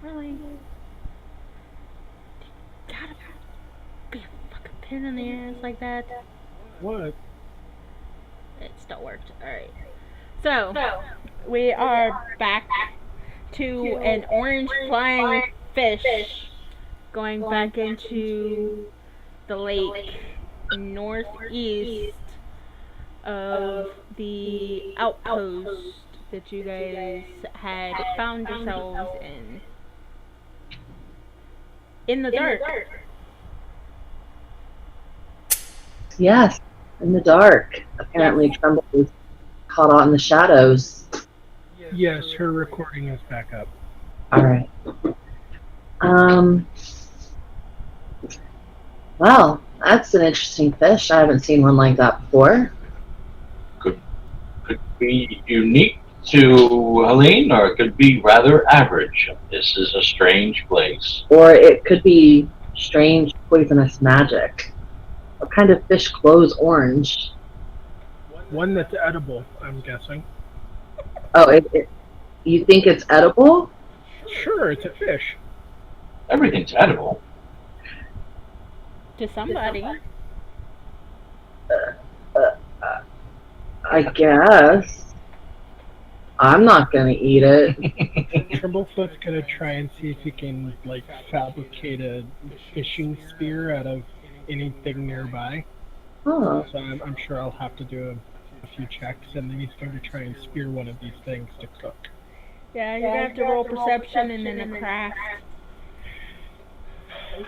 Really? Gotta be a fucking pin in the ass like that. What? It still worked. Alright. So, we are back to an orange flying fish going back into the lake northeast of the outpost that you guys had found yourselves in the dark. Yes, in the dark. Yes. Apparently, Trumbull was caught out in the shadows. Yes, her recording is back up. All right. Um. Well, that's an interesting fish. I haven't seen one like that before. Could be unique to Helene, or it could be rather average. This is a strange place. Or it could be strange poisonous magic. What kind of fish glows orange? One that's edible, I'm guessing. Oh, you think it's edible? Sure, it's a fish. Everything's edible. To somebody. Uh, I guess. I'm not gonna eat it. Trimblefoot's gonna try and see if he can, like, fabricate a fishing spear out of anything nearby. Oh, So I'm sure I'll have to do a few checks, and then he's going to try and spear one of these things to cook. Yeah, you're gonna have to roll perception and then a craft.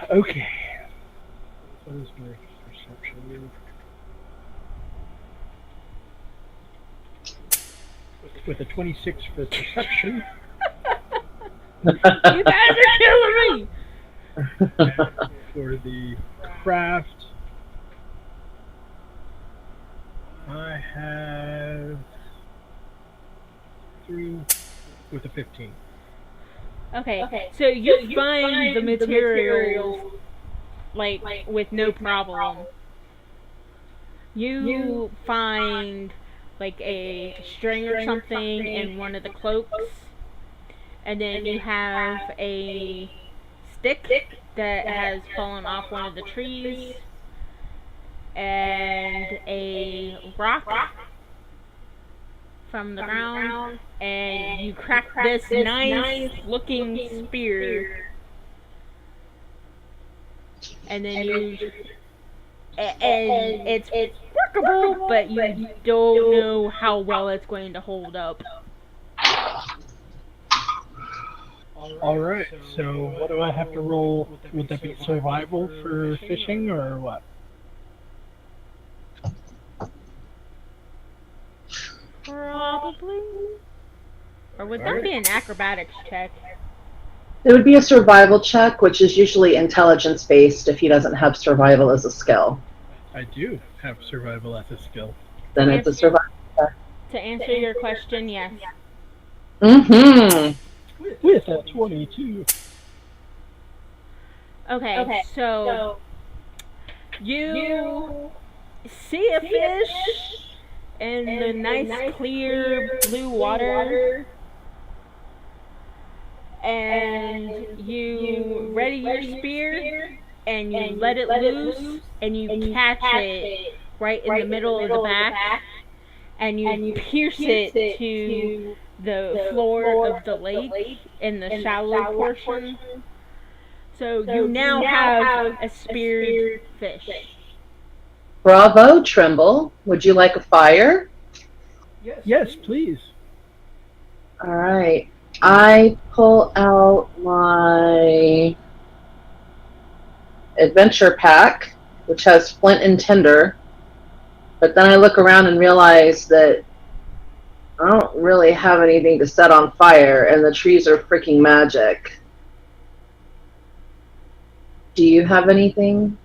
Okay. What is my perception? With a 26 for perception. You guys are killing me! For the craft, I have 3 with a 15. Okay, so you find the materials, like, with no problem. You find, like, a string or something in one of the cloaks, and then you have a stick that has fallen off one of the trees, and a rock from the ground, and you crack this nice looking spear, and then and it's workable, but you don't know how well it's going to hold up. Alright, so what do I have to roll? Would that be survival for fishing, or what? Probably. Or would that be an acrobatics check? it would be a survival check, which is usually intelligence based if he doesn't have survival as a skill. I do have survival as a skill. Then it's a survival check. To answer your question, yes. Mm-hmm. With a 22. Okay, so you see a fish in the nice clear blue water, and you ready your spear and you let it loose and you catch it right in the middle of the back, and you pierce it to the floor of the lake in the shallow portion. So you now have a speared fish. Bravo, Trimble. Would you like a fire? Yes, please. All right. I pull out my adventure pack, which has flint and tinder, but then I look around and realize that I don't really have anything to set on fire, and the trees are freaking magic. Do you have anything?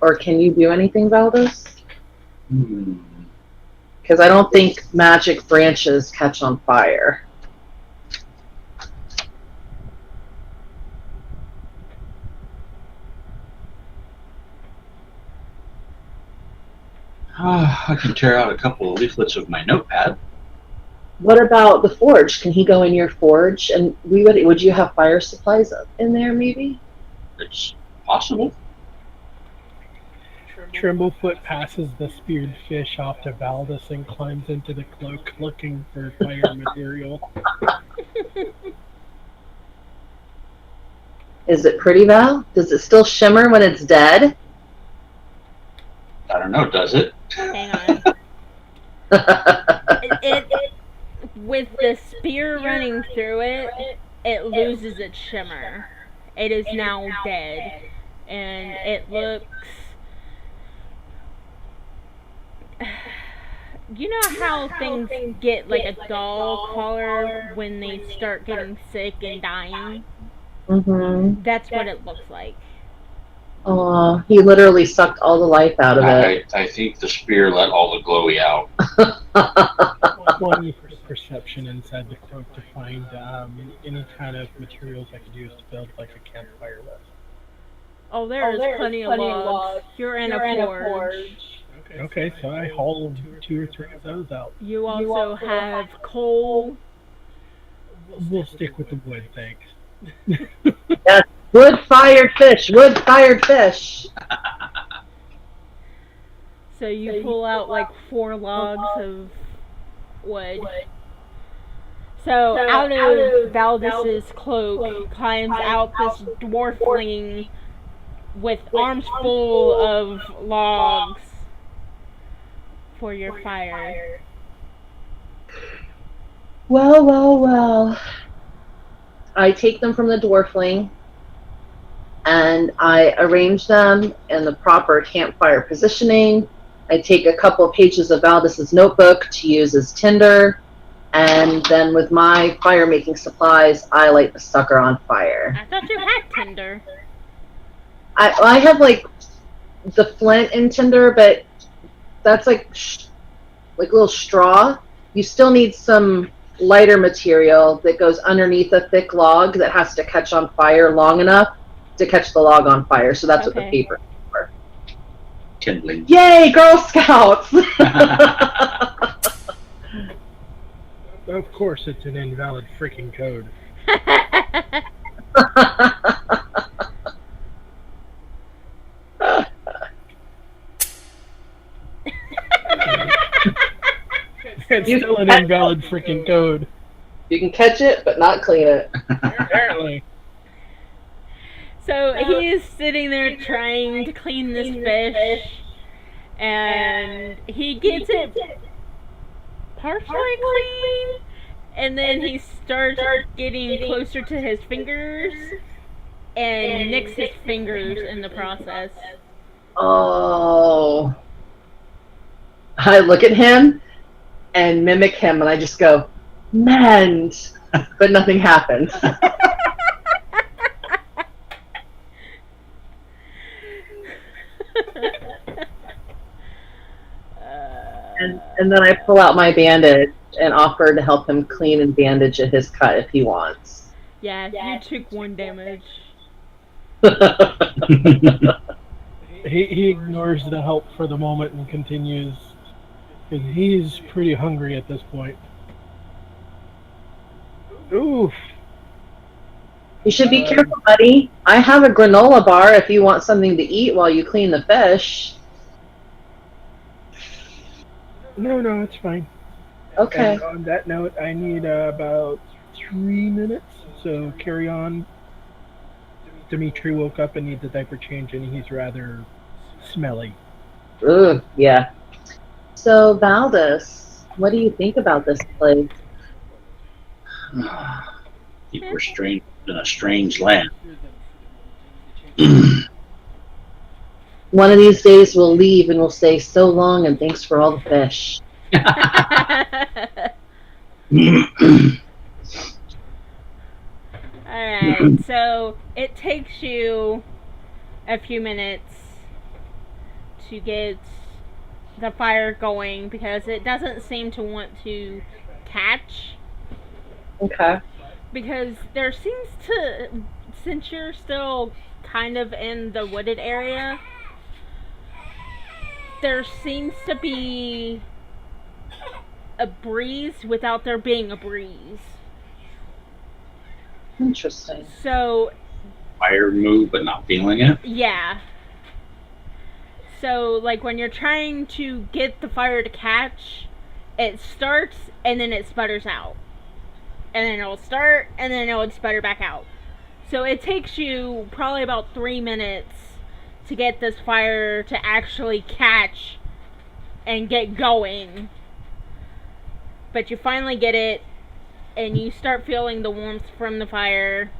Or can you do anything, Valdez? Because I don't think magic branches catch on fire. I can tear out a couple of leaflets of my notepad. What about the forge? Can he go in your forge? And would you have fire supplies in there maybe? It's possible. Trimblefoot passes the speared fish off to Valdis and climbs into the cloak looking for fire material. Is it pretty, Val? Does it still shimmer when it's dead? I don't know, does it? Hang on. It with the spear running through it, it loses its shimmer. It is now dead, and it looks. You know how things get like a dull color when they start getting sick and dying? Mm-hmm. That's what it looks like. Oh, he literally sucked all the life out of it. I think the spear let all the glowy out. One for perception inside the cloak to find any kind of materials I could use to build like a campfire with. Oh, there's plenty of logs. You're in a forge. Okay, so I hauled 2 or 3 of those out. You also have coal. We'll stick with the wood, thanks. Yes, wood-fired fish. Wood-fired fish. So you pull out like 4 logs of wood. So out of Valdis's cloak climbs out this dwarfling with arms full of logs for your fire. Well, well, well. I take them from the dwarfling and I arrange them in the proper campfire positioning. I take a couple of pages of Valdis's notebook to use as tinder, and then with my fire making supplies, I light the sucker on fire. I thought you had tinder. I have like the flint and tinder, but that's like a little straw. You still need some lighter material that goes underneath a thick log that has to catch on fire long enough to catch the log on fire. So that's what the paper is for. Kindling. Yay, Girl Scouts! Of course, it's an invalid freaking code. It's still an invalid freaking code. You can catch it, but not clean it. Apparently. So he's sitting there trying to clean this fish, and he gets it partially clean, and then he starts getting closer to his fingers and nicks his fingers in the process. Oh. I look at him and mimic him, and I just go, mend, but nothing happens. And then I pull out my bandage and offer to help him clean and bandage his cut if he wants. Yeah, you took 1 damage. He ignores the help for the moment and continues, because he's pretty hungry at this point. Oof. You should be careful, buddy. I have a granola bar if you want something to eat while you clean the fish. No, it's fine. Okay. And on that note, I need about 3 minutes, so carry on. Dimitri woke up and needs a diaper change, and he's rather smelly. Ugh, yeah. So, Valdis, what do you think about this place? We're strange in a strange land. One of these days we'll leave and we'll say so long and thanks for all the fish. Alright, so it takes you a few minutes to get the fire going because it doesn't seem to want to catch. Okay. Because there seems to, since you're still kind of in the wooded area, there seems to be a breeze without there being a breeze. Interesting. So Fire move, but not feeling it. yeah. So like when you're trying to get the fire to catch, it starts and then it sputters out. And then it'll start and then it'll sputter back out. So it takes you probably about 3 minutes to get this fire to actually catch and get going. But you finally get it and you start feeling the warmth from the fire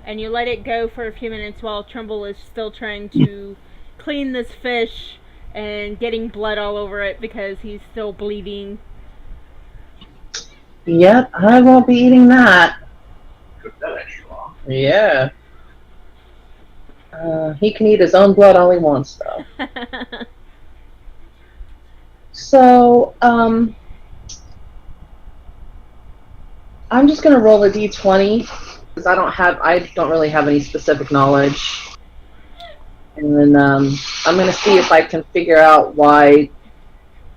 and you let it go for a few minutes while Trimble is still trying to clean this fish and getting blood all over it because he's still bleeding. Yep, I won't be eating that. Cook that extra long. Yeah. He can eat his own blood all he wants, though. So, I'm just gonna roll a d20 because I don't really have any specific knowledge, and then I'm gonna see if I can figure out why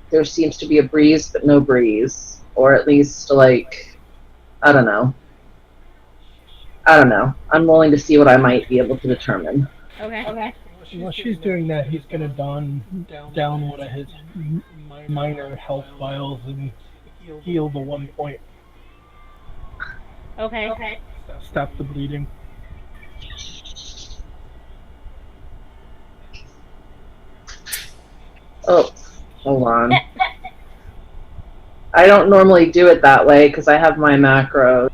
there seems to be a breeze but no breeze, or at least like I don't know. I'm willing to see what I might be able to determine. Okay. While she's doing that, he's going to down one of his minor health vials and heal the 1 point. Okay. Stop the bleeding. Oh, hold on. I don't normally do it that way because I have my macros.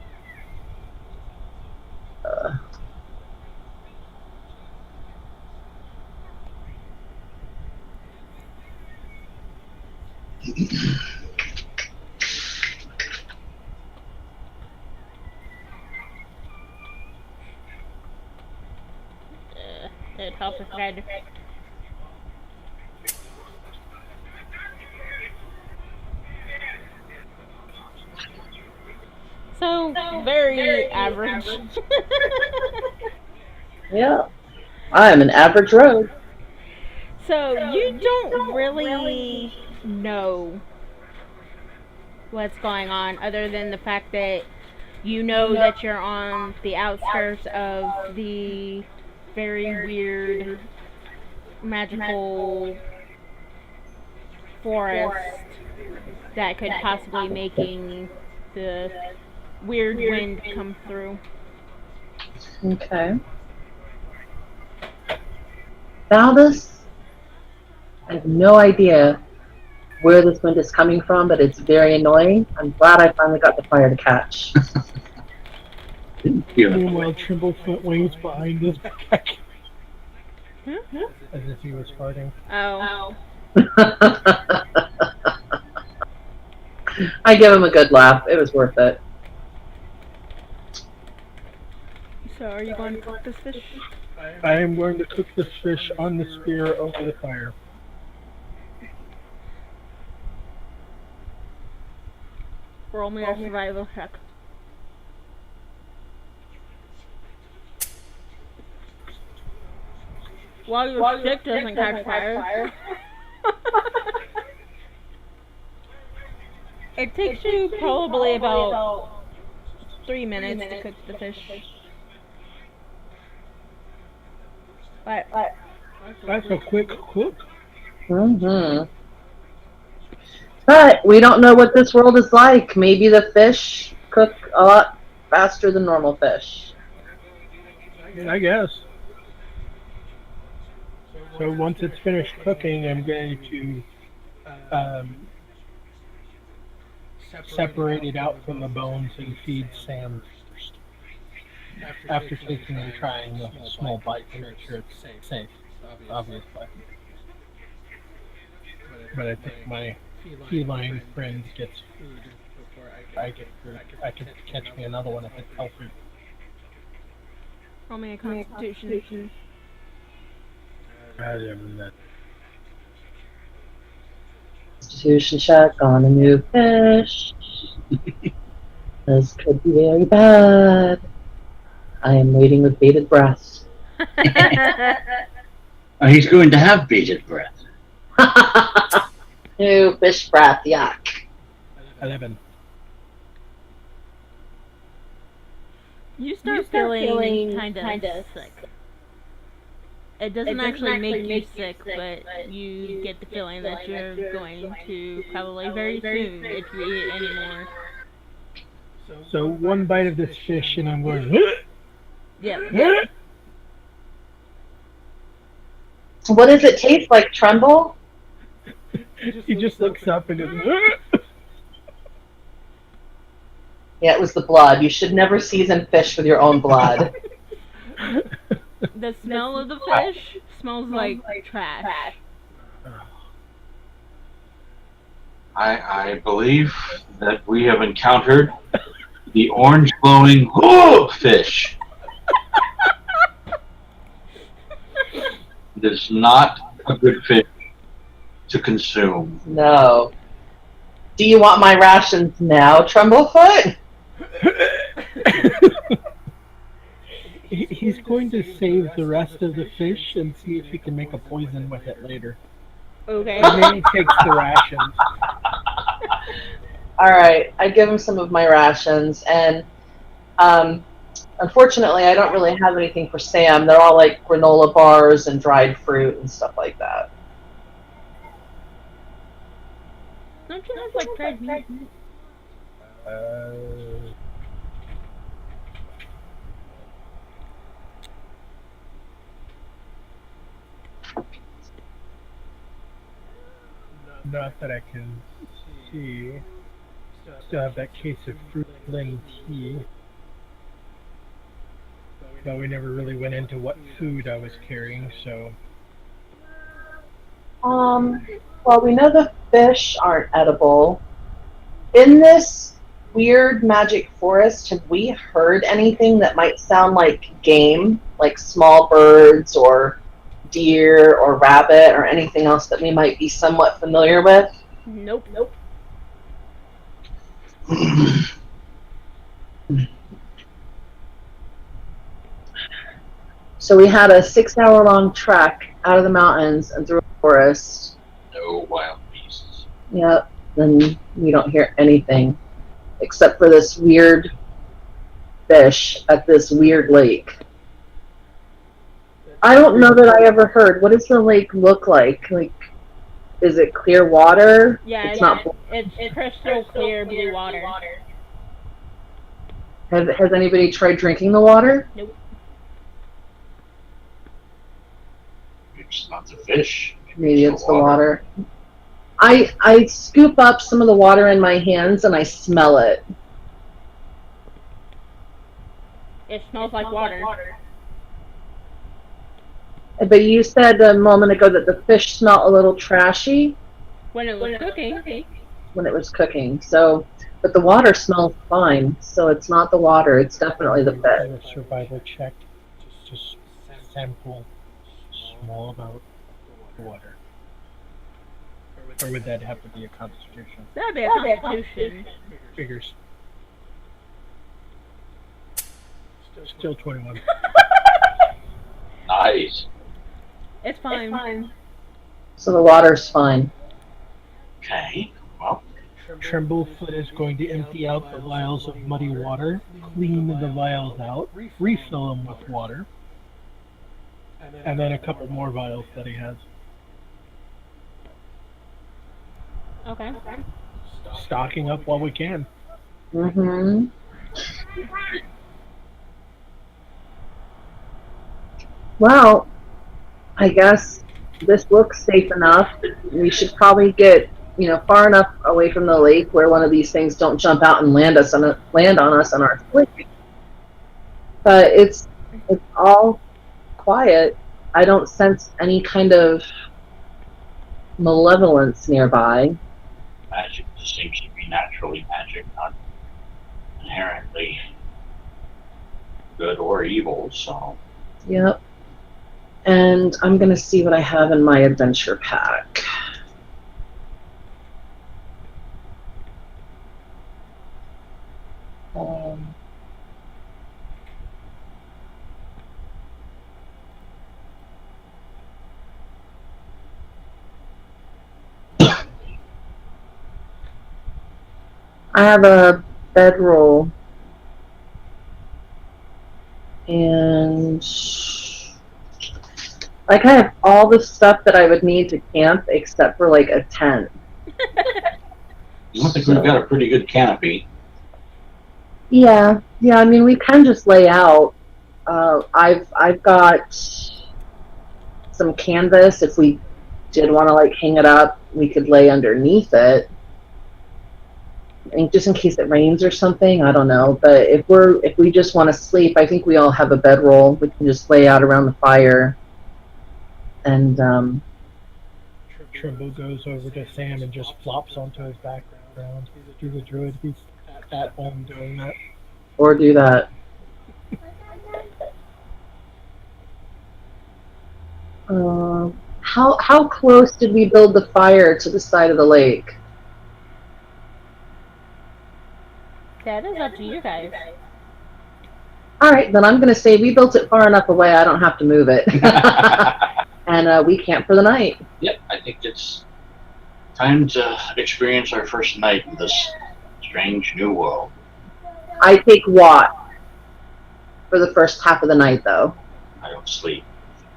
It helps if I So, very average. Yeah, I am an average rogue. So, you don't really know what's going on other than the fact that you know that you're on the outskirts of the very weird magical forest that could possibly making the weird wind come through. Okay. Valdis, I have no idea where this wind is coming from, but it's very annoying. I'm glad I finally got the fire to catch. Meanwhile, Trimblefoot waves behind his back. As if he was farting. Oh. I give him a good laugh. It was worth it. So, are you going to cook this fish? I am going to cook this fish on the spear over the fire. Roll me a survival check. While your stick doesn't catch fire. It takes you probably about 3 minutes to cook the fish. But That's a quick cook. Mm-hmm. But we don't know what this world is like. Maybe the fish cook a lot faster than normal fish. I guess. So once it's finished cooking, I'm going to separate it out from the bones and feed Sam first. After taking and trying a small bite to make sure it's safe, obviously. But I think my feline friend gets food before I get food. I can catch me another one if it's healthy. roll me a constitution. Constitution check on a new fish. This could be very bad. I am waiting with bated breath. He's going to have bated breath. New fish breath, yuck. 11. You start feeling kind of sick. It doesn't actually make you sick, but you get the feeling that you're going to probably very soon if you eat it anymore. So one bite of this fish, and I'm going. Yep. What does it taste like, Tremble? He just looks up and goes. Yeah, it was the blood. You should never season fish with your own blood. The smell of the fish smells like trash. I believe that we have encountered the orange glowing fish. It is not a good fish to consume. No. Do you want my rations now, Tremblefoot? He's going to save the rest of the fish and see if he can make a poison with it later. Okay. And then he takes the rations. All right, I give him some of my rations, and unfortunately, I don't really have anything for Sam. They're all like granola bars and dried fruit and stuff like that. Don't you have like dried meat? Not that I can see. Still have that case of fruit blend tea. But we never really went into what food I was carrying, so. Well, we know the fish aren't edible. In this weird magic forest, have we heard anything that might sound like game, like small birds or deer or rabbit or anything else that we might be somewhat familiar with? Nope. So we had a 6-hour long trek out of the mountains and through a forest. No wild beasts. Yep. And we don't hear anything except for this weird fish at this weird lake. I don't know that I ever heard. What does the lake look like? Like, is it clear water? Yeah, It's not. it's crystal clear blue water. Has anybody tried drinking the water? Nope. It's not the fish. Maybe it's the water. I scoop up some of the water in my hands and I smell it. It smells like water. But you said a moment ago that the fish smelled a little trashy When it was cooking. when it was cooking. So, but the water smells fine. So it's not the water. It's definitely the fish. Do a survival check. Just sample small amount of water. Or would that have to be a constitution? That'd be a constitution. Figures. Still 21. Nice. It's fine. So the water's fine. Okay. Well, Tremblefoot is going to empty out the vials of muddy water, clean the vials out, refill them with water, and then a couple more vials that he has. Okay. Stocking up while we can. Mm-hmm. Well, I guess this looks safe enough. We should probably get, far enough away from the lake where one of these things don't jump out and land on us on our sleep. But it's all quiet. I don't sense any kind of malevolence nearby. magic just seems to be naturally magic, not inherently good or evil, so. Yep. And I'm going to see what I have in my adventure pack. I have a bedroll and like I have all the stuff that I would need to camp except for like a tent. I think we've got a pretty good canopy. Yeah. I mean, we can just lay out. I've got some canvas. If we did want to like hang it up, we could lay underneath it. And just in case it rains or something, I don't know. But if we just want to sleep, I think we all have a bedroll. We can just lay out around the fire. And Trimble goes over to Sam and just flops onto his background. He's a druid. He's at home doing that. or do that. How close did we build the fire to the side of the lake? That is up to you guys. All right, then I'm going to say we built it far enough away I don't have to move it. And we camp for the night. Yep, I think it's time to experience our first night in this strange new world. I take watch for the first half of the night, though. I don't sleep.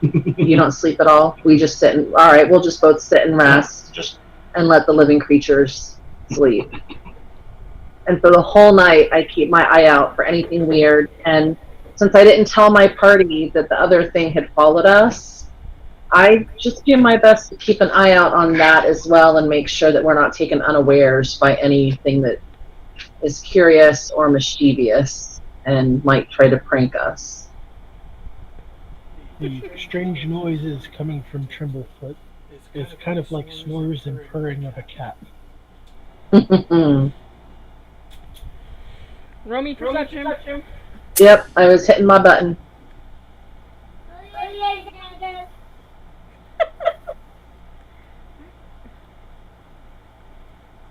You don't sleep at all? We just sit and, all right, we'll just both sit and rest and let the living creatures sleep. And for the whole night, I keep my eye out for anything weird. And since I didn't tell my party that the other thing had followed us, I just do my best to keep an eye out on that as well and make sure that we're not taken unawares by anything that is curious or mischievous and might try to prank us. The strange noises coming from Trimblefoot is kind of like snores and purring of a cat. Roll me perception. Yep, I was hitting my button.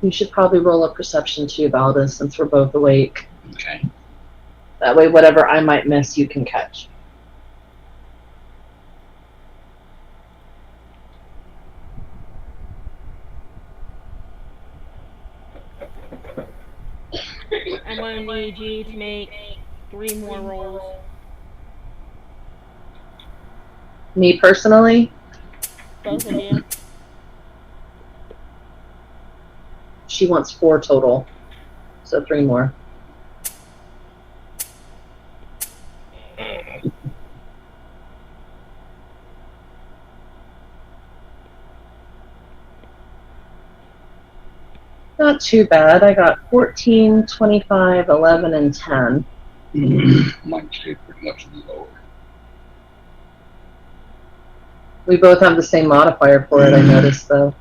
You should probably roll a perception too, Valda, since we're both awake. Okay. That way, whatever I might miss, you can catch. I'm going to need you to make 3 more rolls. Me personally? Both of you. She wants 4 total, so 3 more. Not too bad. I got 14, 25, 11, and 10. Mine stayed pretty much lower. We both have the same modifier for it, I noticed, though.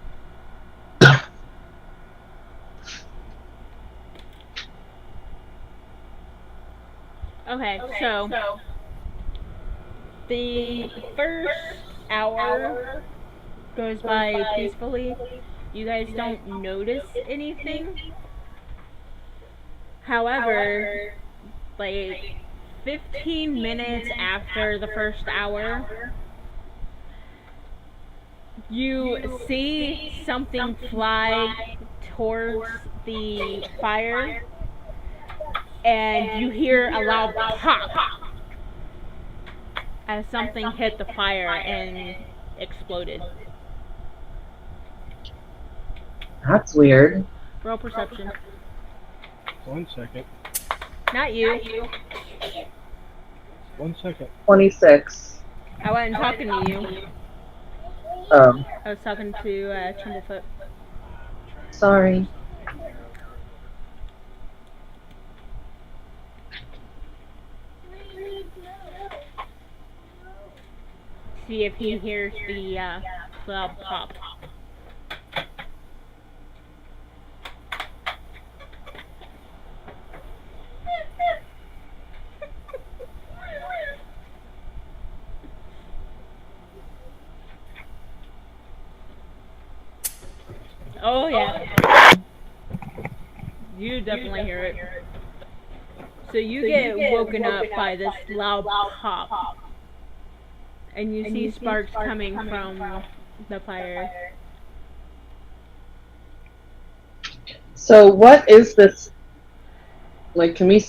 Okay, so the first hour goes by peacefully. You guys don't notice anything. However, like 15 minutes after the first hour, you see something fly towards the fire, and you hear a loud pop as something hit the fire and exploded. That's weird. Roll perception. 1 second. Not you. 1 second. 26. I wasn't talking to you. Oh, I was talking to Trimblefoot. sorry. See if he hears the loud pop. Oh yeah. You definitely hear it. So you get woken up by this loud pop. And you see sparks coming from the fire. So what is this Like, can we?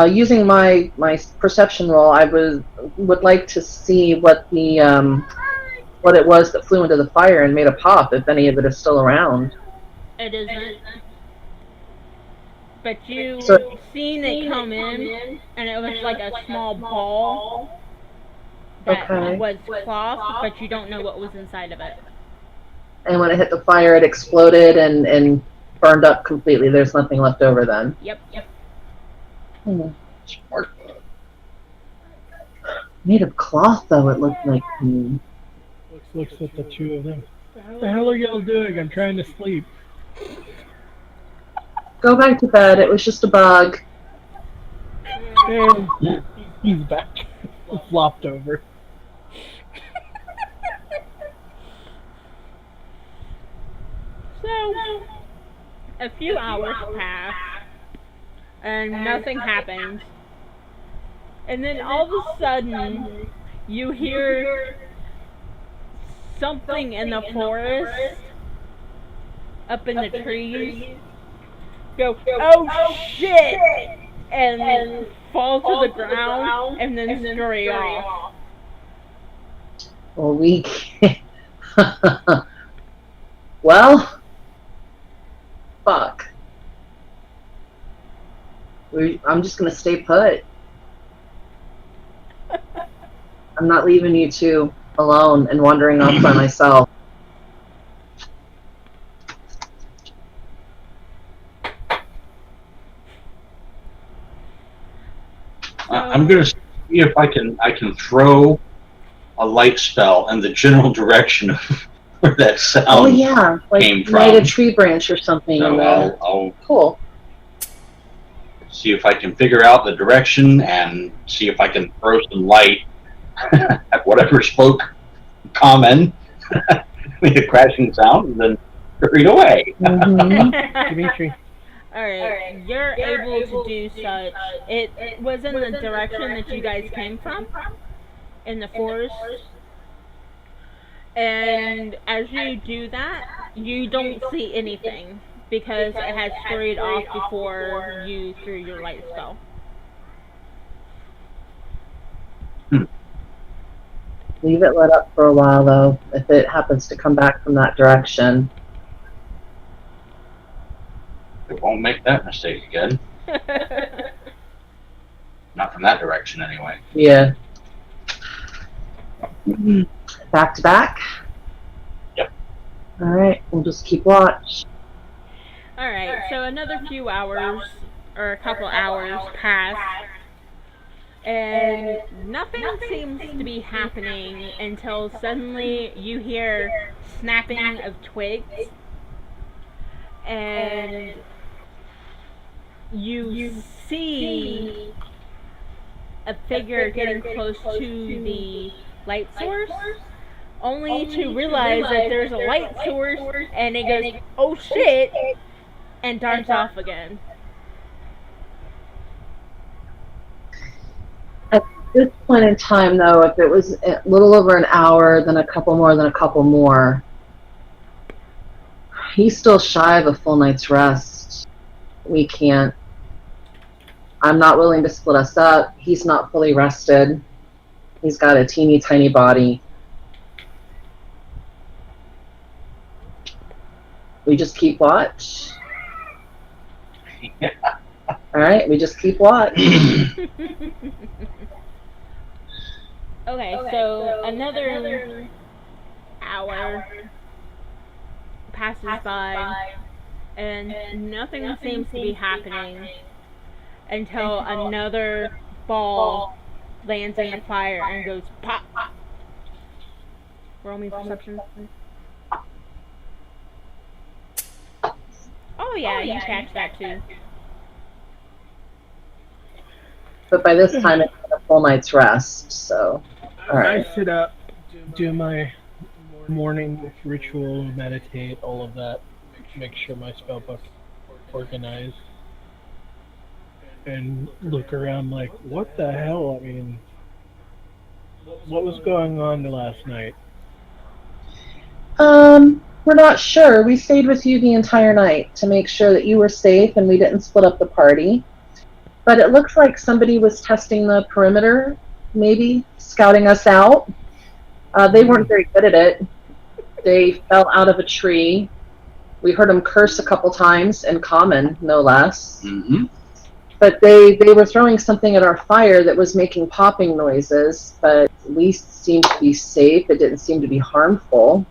Using my perception roll, I would like to see what it was that flew into the fire and made a pop. If any of it is still around. It isn't. But you So seen it come in, and it was like a small ball that okay. was cloth, but you don't know what was inside of it. And when it hit the fire, it exploded and burned up completely. There's nothing left over then. Yep. Spark. Made of cloth, though, it looked like. Looks at the two of them. What the hell are y'all doing? I'm trying to sleep. Go back to bed. It was just a bug. And he's back. Flopped over. So, a few hours pass, and nothing happens. And then all of a sudden, you hear something in the forest, up in the trees, go, oh shit! And fall to the ground, and then scurry off. Well, well, fuck. I'm just gonna stay put. I'm not leaving you two alone and wandering off by myself. I'm gonna see if I can throw a light spell in the general direction of where that sound Oh yeah, like came light a from. tree branch or something. So I'll Cool. see if I can figure out the direction and see if I can throw some light at whatever spoke common, make a crashing sound, and then hurried away. Mm-hmm. Dimitri. Alright, you're able to do such. It was in the direction that you guys came from, in the forest. And as you do that, you don't see anything, because it has scurried off before you threw your light spell. Leave it lit up for a while, though, if it happens to come back from that direction. It won't make that mistake again. Not from that direction, anyway. Yeah. Back to back? Yep. Alright, we'll just keep watch. Alright, so another few hours, or a couple hours pass, and nothing seems to be happening until suddenly you hear snapping of twigs, and you see a figure getting close to the light source, only to realize that there's a light source, and it goes, oh shit, and darts off again. At this point in time, though, if it was a little over an hour, then a couple more, then a couple more, he's still shy of a full night's rest. We can't. I'm not willing to split us up. He's not fully rested. He's got a teeny tiny body. We just keep watch. Yeah. Alright, we just keep watch. Okay, so another hour passes by, and nothing seems to be happening until another ball lands in the fire and goes pop. Roll me perception. Oh yeah, you catch that too. But by this time, it's been a full night's rest, so. Alright. I sit up, do my morning ritual, meditate, all of that. Make sure my spellbook organized. And look around like, what the hell? I mean, what was going on last night? We're not sure. We stayed with you the entire night to make sure that you were safe and we didn't split up the party. But it looks like somebody was testing the perimeter, maybe scouting us out. They weren't very good at it. They fell out of a tree. We heard them curse a couple times in common, no less. Mm-hmm. But they were throwing something at our fire that was making popping noises, but at least seemed to be safe. It didn't seem to be harmful.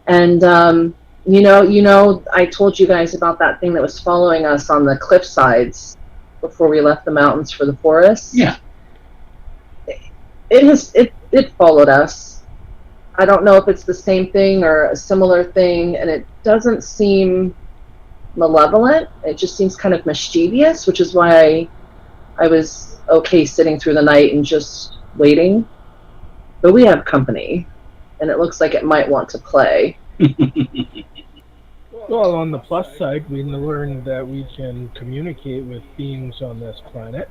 And I told you guys about that thing that was following us on the cliff sides before we left the mountains for the forest. Yeah. It followed us. I don't know if it's the same thing or a similar thing, and it doesn't seem malevolent. It just seems kind of mischievous, which is why I was okay sitting through the night and just waiting. But we have company, and it looks like it might want to play. Well, on the plus side, we learned that we can communicate with beings on this planet.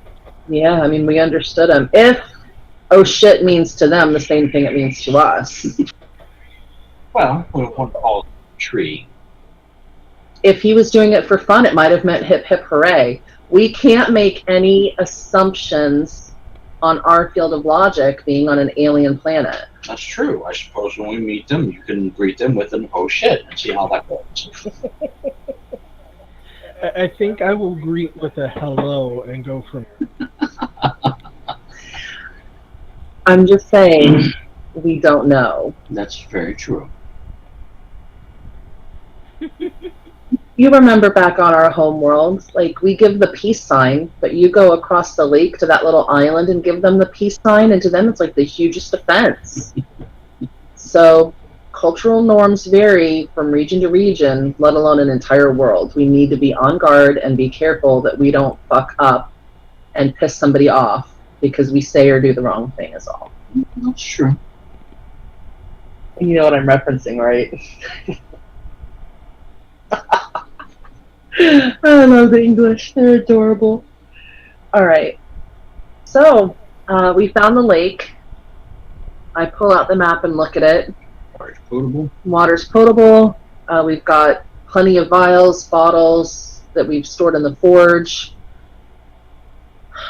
Yeah, I mean, we understood them. If oh shit means to them the same thing it means to us. Well, we want to call it a tree. If he was doing it for fun, it might have meant hip hip hooray. We can't make any assumptions on our field of logic being on an alien planet. That's true. I suppose when we meet them, you can greet them with an oh shit and see how that goes. I think I will greet with a hello and go from. I'm just saying, we don't know. That's very true. You remember back on our home world, like we give the peace sign, but you go across the lake to that little island and give them the peace sign, and to them it's like the hugest offense. So cultural norms vary from region to region, let alone an entire world. We need to be on guard and be careful that we don't fuck up and piss somebody off because we say or do the wrong thing is all. That's true. You know what I'm referencing, right? I love the English. They're adorable. All right. So we found the lake. I pull out the map and look at it. Water's potable. Water's potable. We've got plenty of vials, bottles that we've stored in the forge.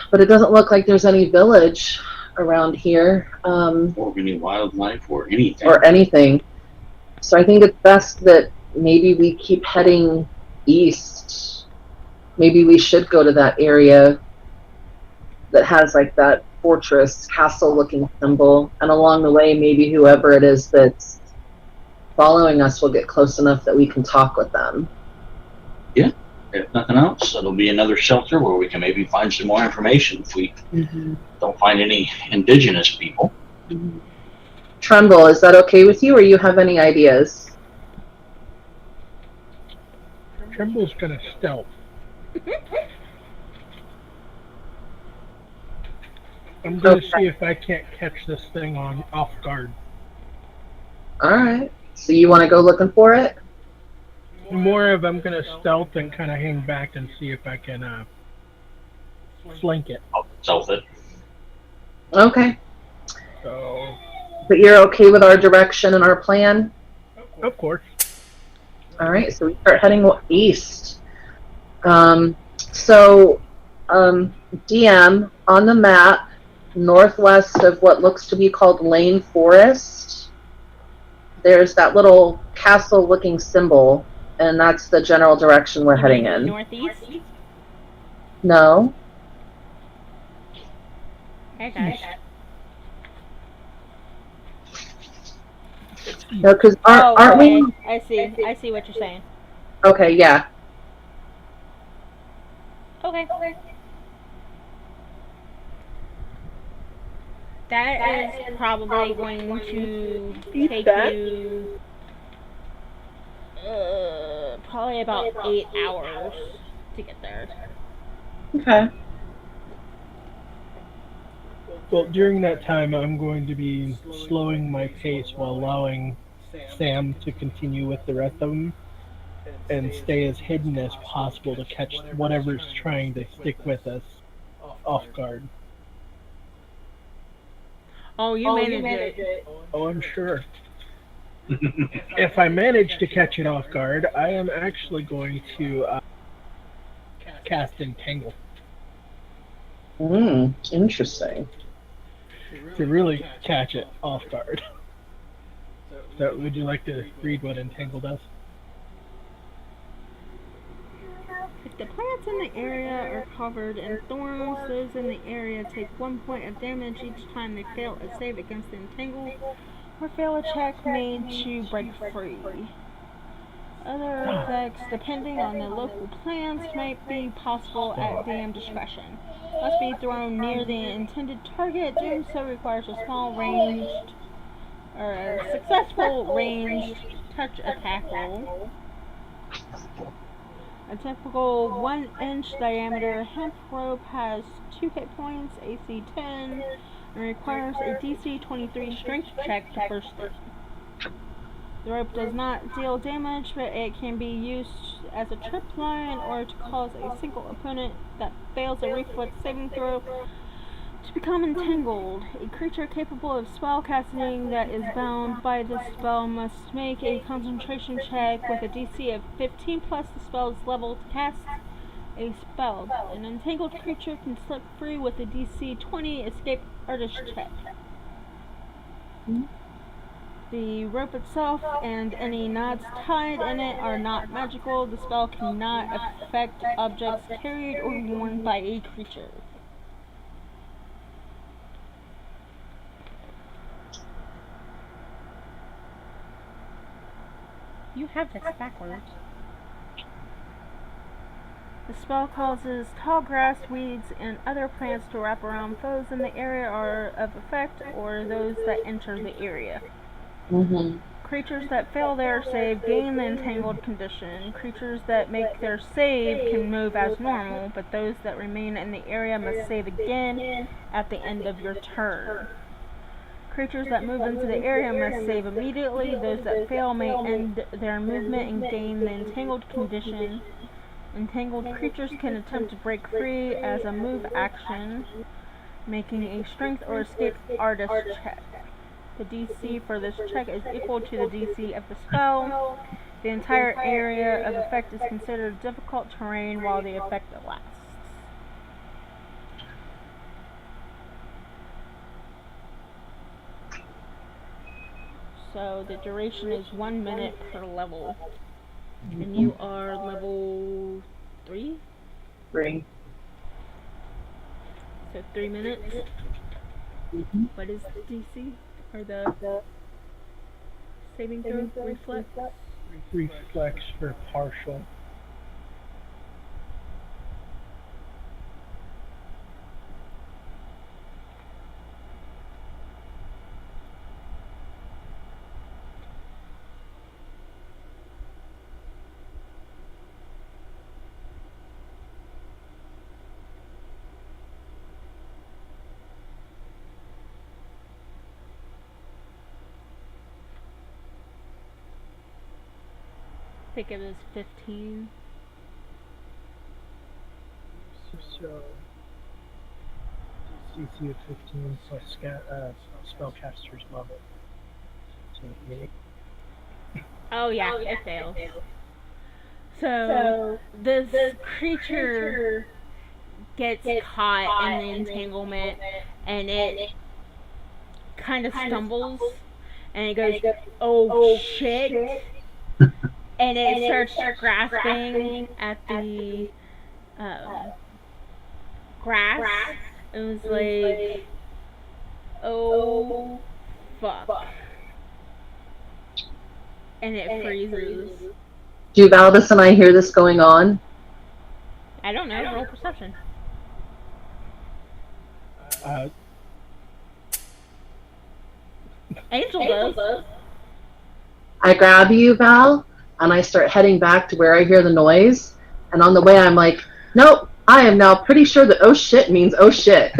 But it doesn't look like there's any village around here. Or any wildlife or anything. Or anything. So I think it's best that maybe we keep heading east. Maybe we should go to that area that has like that fortress, castle looking symbol, and along the way maybe whoever it is that's following us will get close enough that we can talk with them. Yeah, if nothing else, it'll be another shelter where we can maybe find some more information if we don't find any indigenous people. Tremble, is that okay with you, or you have any ideas? Tremble's gonna stealth. I'm gonna see if I can't catch this thing off guard. Alright. So you want to go looking for it? More of I'm gonna stealth and kind of hang back and see if I can flank it. I'll stealth it. Okay. So, But you're okay with our direction and our plan? of course. Alright, so we start heading east. DM, on the map, northwest of what looks to be called Lane Forest, there's that little castle-looking symbol, and that's the general direction we're heading in. Northeast? No? Okay. No, because aren't we? I see what you're saying. Okay, yeah. Okay. That is probably going to take you probably about 8 hours to get there. Okay. Well, during that time, I'm going to be slowing my pace while allowing Sam to continue with the rest of them and stay as hidden as possible to catch whatever's trying to stick with us off guard. Oh, you managed it. Oh, I'm sure. If I manage to catch it off guard, I am actually going to cast Entangle Interesting. to really catch it off guard. So, would you like to read what Entangle does? If the plants in the area are covered in thorns, those in the area take 1 point of damage each time they fail a save against the entangle or fail a check made to break free. Other effects, depending on the local plants, might be possible at DM discretion. Must be thrown near the intended target. Doing so requires a small ranged or a successful ranged touch attack roll. A typical 1-inch diameter hemp rope has 2 hit points, AC 10, and requires a DC 23 strength check to burst it. The rope does not deal damage, but it can be used as a trip line or to cause a single opponent that fails a reflex saving throw to become entangled. A creature capable of spell casting that is bound by this spell must make a concentration check with a DC of 15 plus the spell's level to cast a spell. An entangled creature can slip free with a DC 20 escape artist check. The rope itself and any knots tied in it are not magical. The spell cannot affect objects carried or worn by a creature. You have this backwards. The spell causes tall grass, weeds, and other plants to wrap around foes in the area are of effect or those that enter the area. Creatures that fail their save gain the entangled condition. Creatures that make their save can move as normal, but those that remain in the area must save again at the end of your turn. Creatures that move into the area must save immediately. Those that fail may end their movement and gain the entangled condition. Entangled creatures can attempt to break free as a move action, making a strength or escape artist check. The DC for this check is equal to the DC of the spell. The entire area of effect is considered difficult terrain while the effect lasts. So the duration is 1 minute per level. And you are level 3? 3. So 3 minutes. What is the DC? Or the saving throw? Reflex? Reflex for partial. I think it was 15. So, DC of 15 plus spellcaster's level. So, Oh yeah, it fails. So this creature gets caught in the entanglement and it kind of stumbles and it goes, oh shit, and it starts grasping at the grass. It was like, oh fuck, and it freezes. Do Valdis and I hear this going on? I don't know. Roll perception. Angel does. I grab you, Val, and I start heading back to where I hear the noise. And on the way, I'm like, nope, I am now pretty sure that oh shit means oh shit.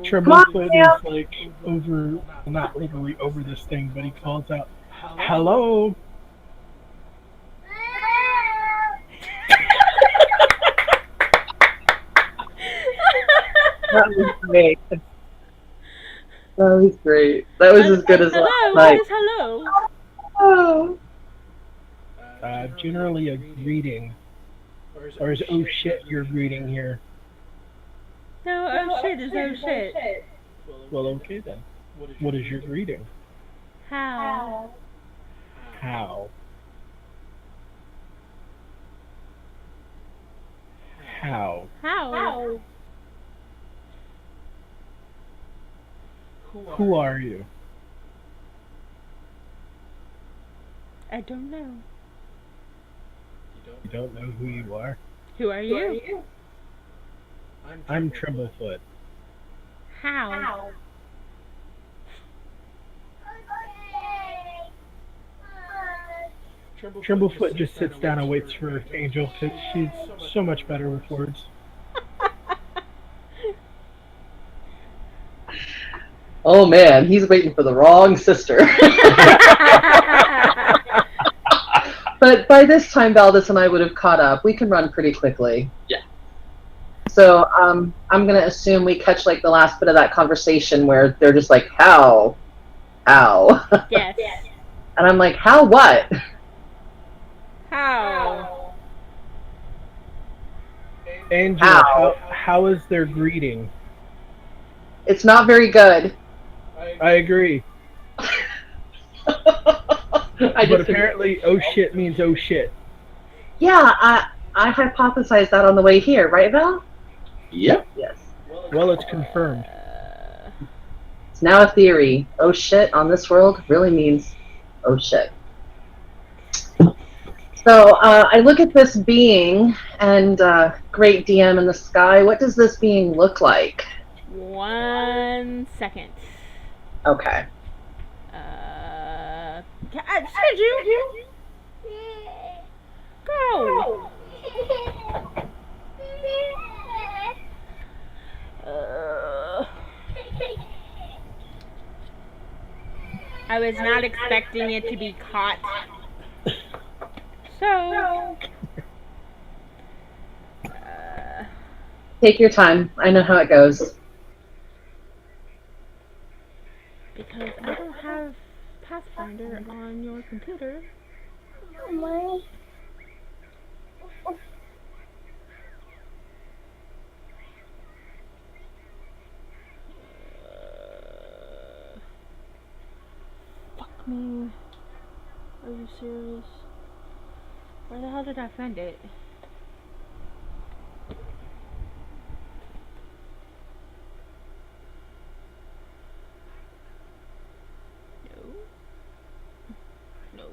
Treblefoot is like over, not literally over this thing, but he calls out, hello? That was great. That was great. That was as good as last Hello, what night. is hello? Oh. Generally a greeting. Or is oh shit you're greeting here? No, oh shit is oh shit. Well, okay then. What is your greeting? How? How? How? How? Who are you? I don't know. You don't know who you are? Who are you? I'm Trimblefoot. How? Trimblefoot just sits down and waits for Angel because she's so much better with words. Oh man, he's waiting for the wrong sister. But by this time, Valdis and I would have caught up. We can run pretty quickly. Yeah. So I'm going to assume we catch like the last bit of that conversation where they're just like, how? How? Yes. And I'm like, how what? How? Angel, how is their greeting? It's not very good. I agree. But Agree. apparently, oh shit means oh shit. Yeah, I hypothesized that on the way here, right, Val? Yep. Yes. Well, it's confirmed. It's now a theory. Oh shit on this world really means oh shit. So I look at this being and great DM in the sky. What does this being look like? 1 second. Okay. Did you? Go. I was not expecting it to be caught. So. Take your time. I know how it goes. Because I don't have Pathfinder on your computer. Fuck me. Are you serious? Where the hell did I find it? No.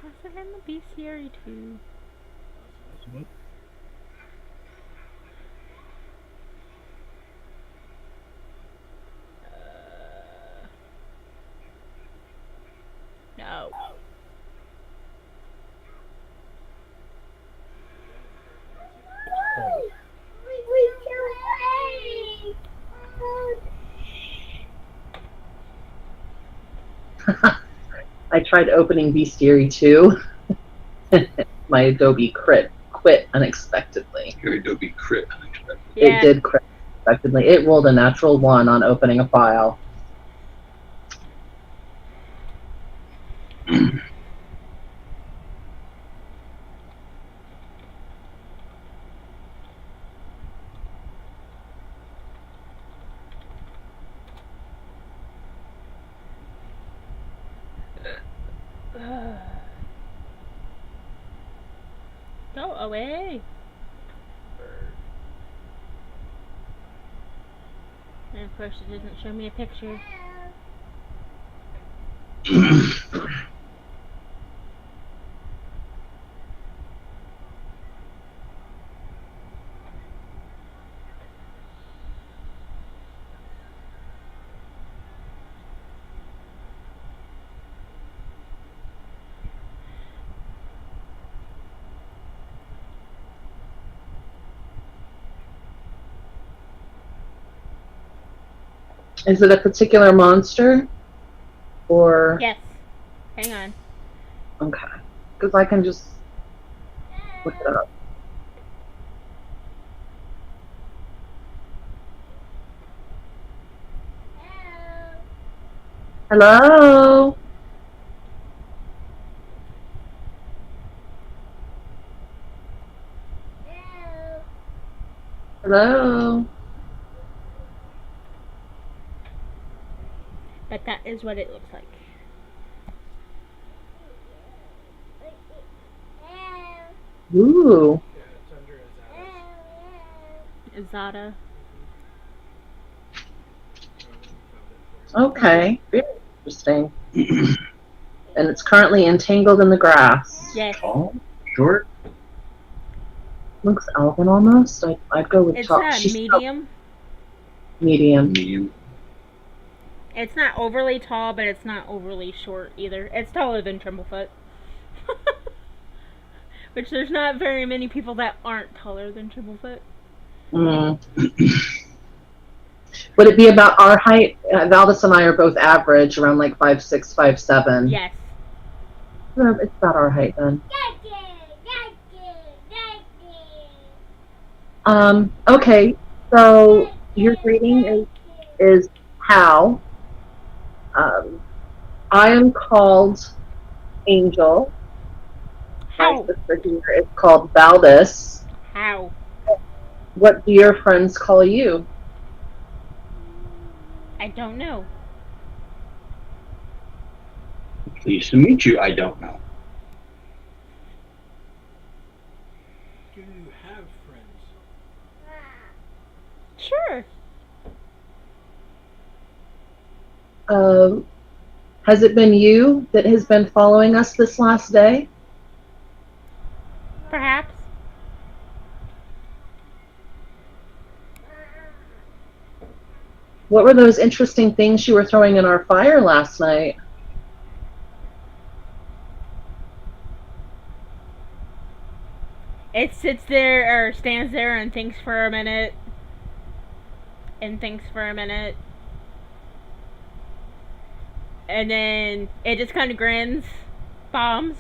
How's it in the bestiary too? What? No. I tried opening Bestiary 2. My Adobe quit unexpectedly. Your Adobe crit unexpected. Yeah. It did quit unexpectedly. It rolled a natural 1 on opening a file. Go away. And of course it doesn't show me a picture. Is it a particular monster? Or. Yes. Hang on. Okay. Because I can just look it up. Hello? Hello? But that is what it looks like. Ooh. Izada. Okay. Very interesting. And it's currently entangled in the grass. Yes. Tall, short. Looks elven almost. I'd go with It's tall. a She's medium. medium. Medium. It's not overly tall, but it's not overly short either. It's taller than Trimblefoot. Which there's not very many people that aren't taller than Trimblefoot. Mm. Would it be about our height? Valdis and I are both average, around like 5'6", 5'7". Yes. It's about our height then. Okay, so your greeting is how. I am called Angel. My How? sister here is called Valdis. How? What do your friends call you? I don't know. Pleased to meet you. I don't know. Do you have friends? Sure. Has it been you that has been following us this last day? Perhaps. What were those interesting things you were throwing in our fire last night? It sits there or stands there and thinks for a minute. And thinks for a minute. And then it just kind of grins. Bombs.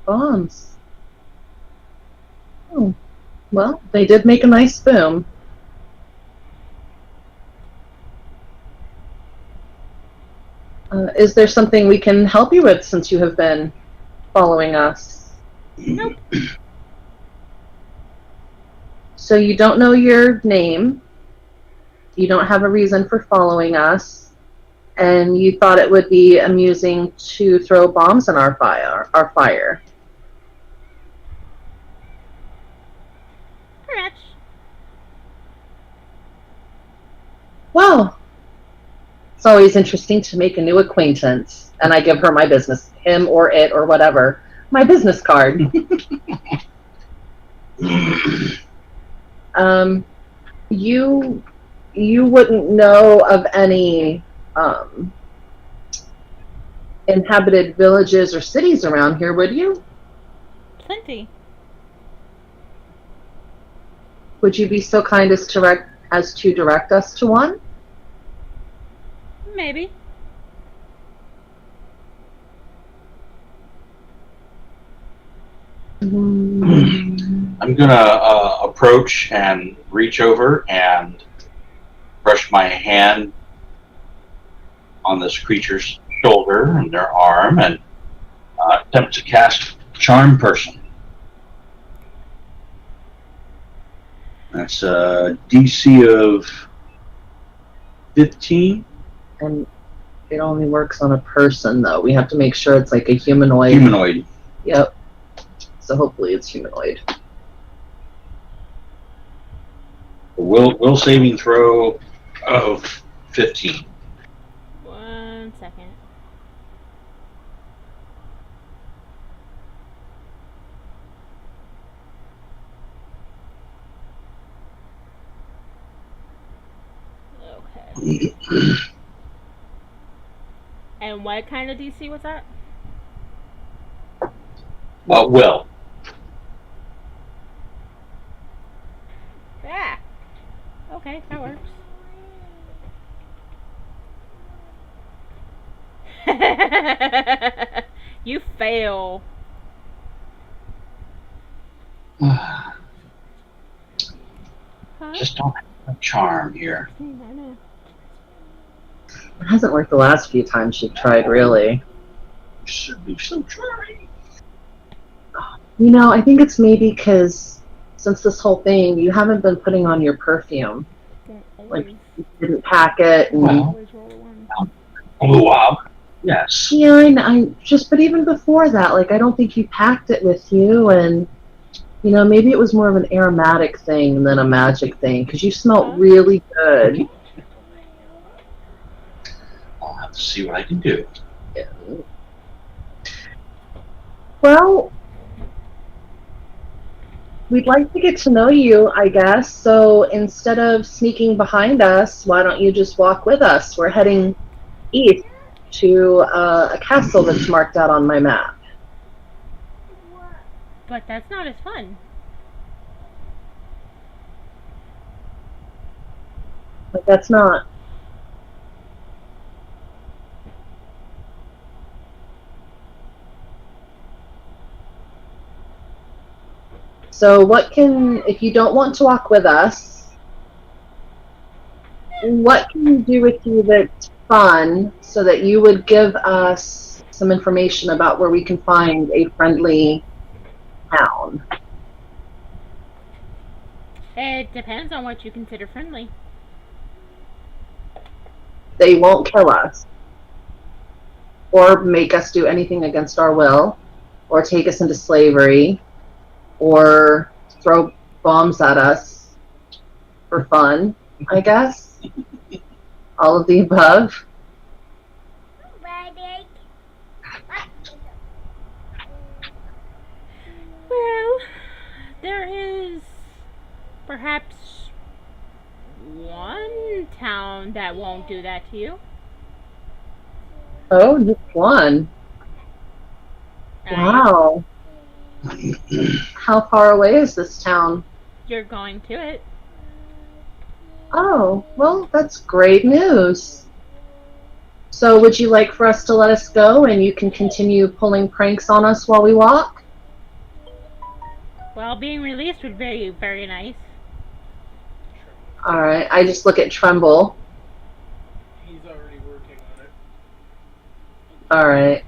Bombs. Oh, well, they did make a nice boom. Is there something we can help you with since you have been following us? Nope. So you don't know your name, you don't have a reason for following us, and you thought it would be amusing to throw bombs in our fire. Perhaps. Well, it's always interesting to make a new acquaintance. And I give her my business, him or it or whatever, my business card. You wouldn't know of any inhabited villages or cities around here, would you? Plenty. Would you be so kind as to direct us to one? Maybe. I'm gonna approach and reach over and brush my hand on this creature's shoulder and their arm and attempt to cast Charm Person. That's a DC of 15. And it only works on a person, though. We have to make sure it's like a humanoid. Humanoid. Yep. So hopefully it's humanoid. Will saving throw of 15. 1 second. Okay. And what kind of DC was that? Will. Yeah. Okay, that works. You fail. Huh? Just don't have a charm here. I know. It hasn't worked the last few times you've tried, really. Should be so charming. You know, I think it's maybe because since this whole thing, you haven't been putting on your perfume. Like, you didn't pack it. And, Well, Always roll a 1. Blue up. Yes. yeah, but even before that, like, I don't think you packed it with you, and, you know, maybe it was more of an aromatic thing than a magic thing, because you smelled really good. I'll have to see what I can do. Well, we'd like to get to know you, I guess, so instead of sneaking behind us, why don't you just walk with us? We're heading east to a castle that's marked out on my map. But that's not as fun. But that's not. So if you don't want to walk with us, what can we do with you that's fun so that you would give us some information about where we can find a friendly town? It depends on what you consider friendly. They won't kill us or make us do anything against our will or take us into slavery or throw bombs at us for fun, I guess. All of the above. Well, there is perhaps one town that won't do that to you. Oh, just one. Wow. How far away is this town? You're going to it. Oh, well, that's great news. So would you like for us to let us go and you can continue pulling pranks on us while we walk? Well, being released would be very nice. All right, I just look at Tremble. He's already working on it. All right.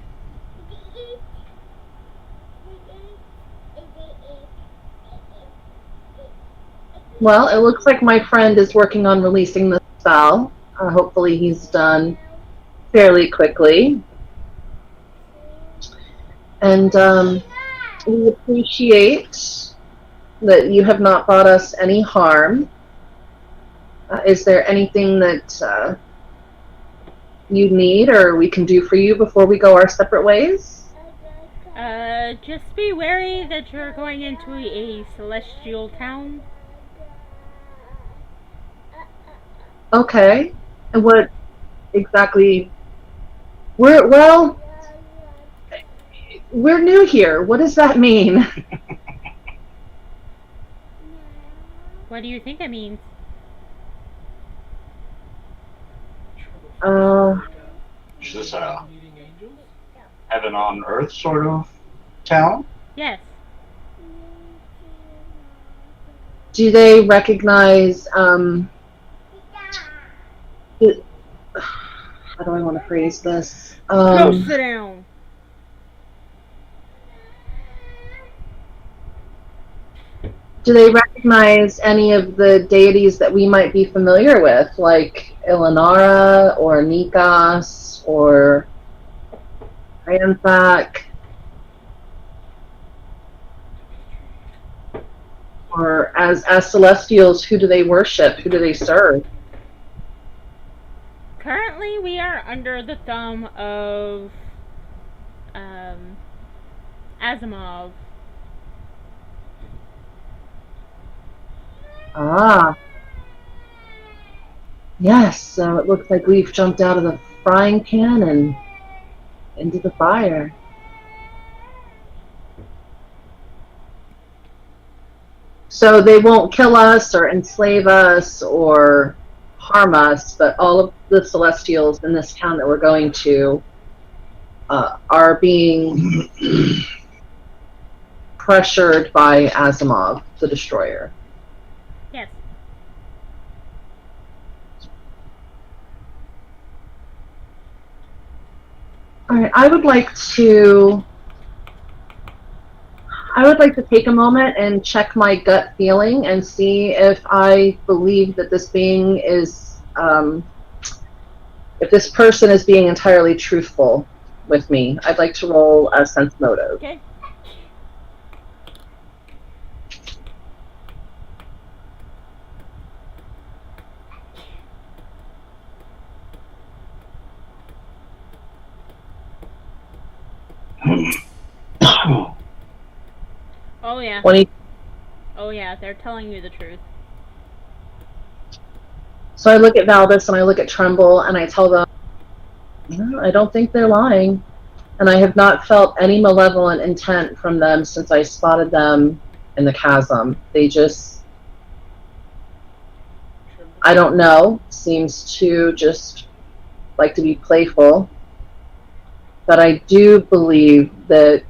Well, it looks like my friend is working on releasing the spell. Hopefully he's done fairly quickly. And we appreciate that you have not brought us any harm. Is there anything that you need or we can do for you before we go our separate ways? Just be wary that you're going into a celestial town. Okay. And what exactly? We're new here. What does that mean? What do you think it means? Is this a heaven on earth sort of town? Yes. Do they recognize how do I want to phrase this? Go sit down. Do they recognize any of the deities that we might be familiar with, like Ilanara or Nikas or Ranthak? Or as celestials, who do they worship? Who do they serve? Currently, we are under the thumb of Asimov. Ah. Yes, so it looks like we've jumped out of the frying pan and into the fire. So they won't kill us or enslave us or harm us, but all of the Celestials in this town that we're going to are being pressured by Asimov, the destroyer. Yes. All right, I would like to take a moment and check my gut feeling and see if I believe that this being is, if this person is being entirely truthful with me. I'd like to roll a sense motive. Okay. Oh yeah. 20. Oh yeah, they're telling you the truth. So I look at Valdis and I look at Tremble and I tell them, no, I don't think they're lying. And I have not felt any malevolent intent from them since I spotted them in the chasm. They just, I don't know, seems to just like to be playful. But I do believe that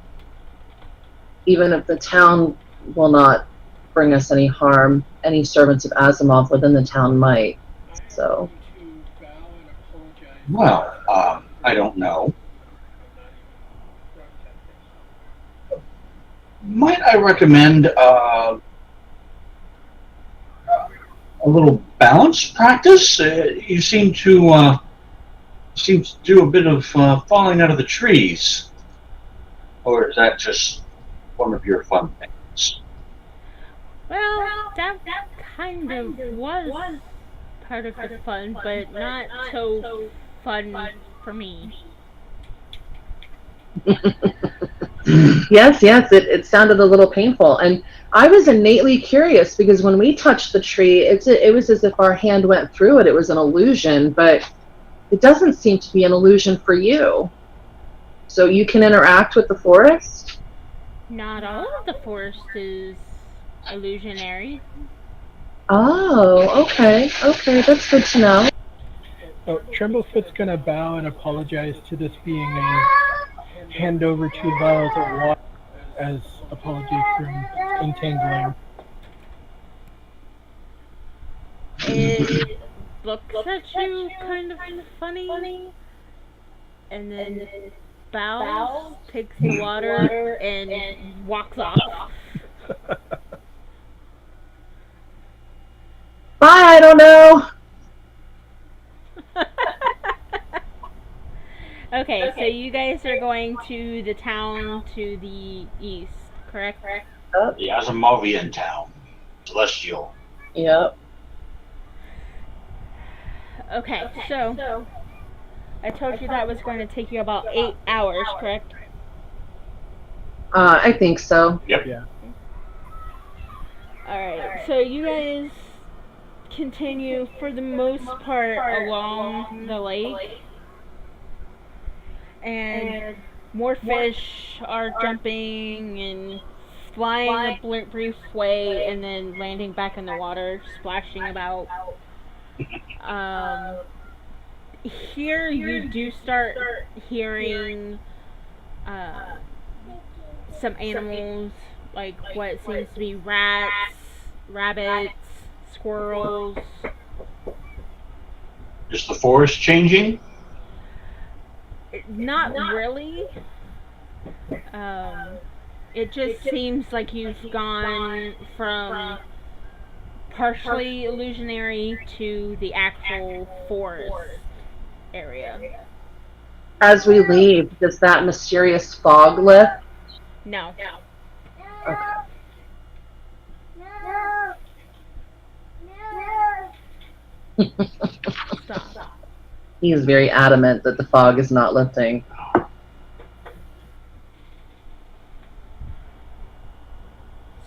even if the town will not bring us any harm, any servants of Asimov within the town might. So. Well, I don't know. Might I recommend a little balance practice? You seem to do a bit of falling out of the trees, or is that just one of your fun things? Well, that kind of was part of the fun, but not so fun for me. Yes, it sounded a little painful. And I was innately curious because when we touched the tree, it was as if our hand went through it. It was an illusion, but it doesn't seem to be an illusion for you. So you can interact with the forest? Not all of the forest is illusionary. Oh, okay. Okay, that's good to know. Oh, Tremblefoot's gonna bow and apologize to this being and hand over 2 vials of water as apology for untangling. It looks at you kind of funny, and then bows, takes the water, and walks off. Bye, I don't know. Okay, so you guys are going to the town to the east, correct? The Asimovian town, Celestial. Yep. Okay, so I told you that was going to take you about 8 hours, correct? I think so. Yep. Yeah. Alright, so you guys continue for the most part along the lake, and more fish are jumping and flying a brief way and then landing back in the water, splashing about. Um, Here you do start hearing some animals, like what seems to be rats, rabbits, squirrels. Is the forest changing? Not really. It just seems like you've gone from partially illusionary to the actual forest area. As we leave, does that mysterious fog lift? No. Okay. Stop. He is very adamant that the fog is not lifting.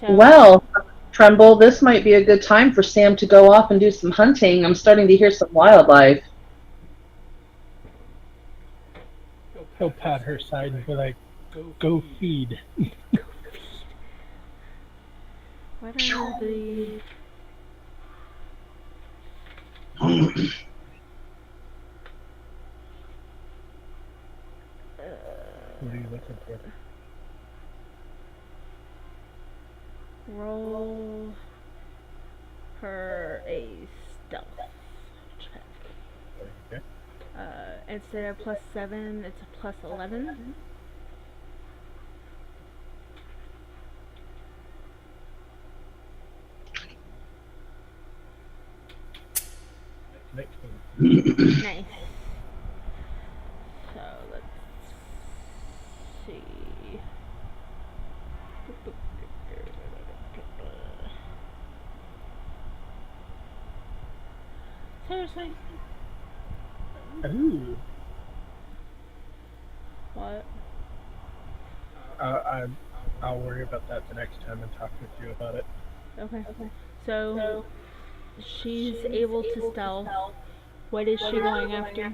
So, Well, Tremble, this might be a good time for Sam to go off and do some hunting. I'm starting to hear some wildlife. He'll pat her side and be like, go feed. what are the... roll her a stealth check. Okay. Instead of +7, it's a +11. Nice. So let's see. Seriously? Ooh. What? I'll worry about that the next time and talk with you about it. Okay. So she's able to stealth. What is she going after?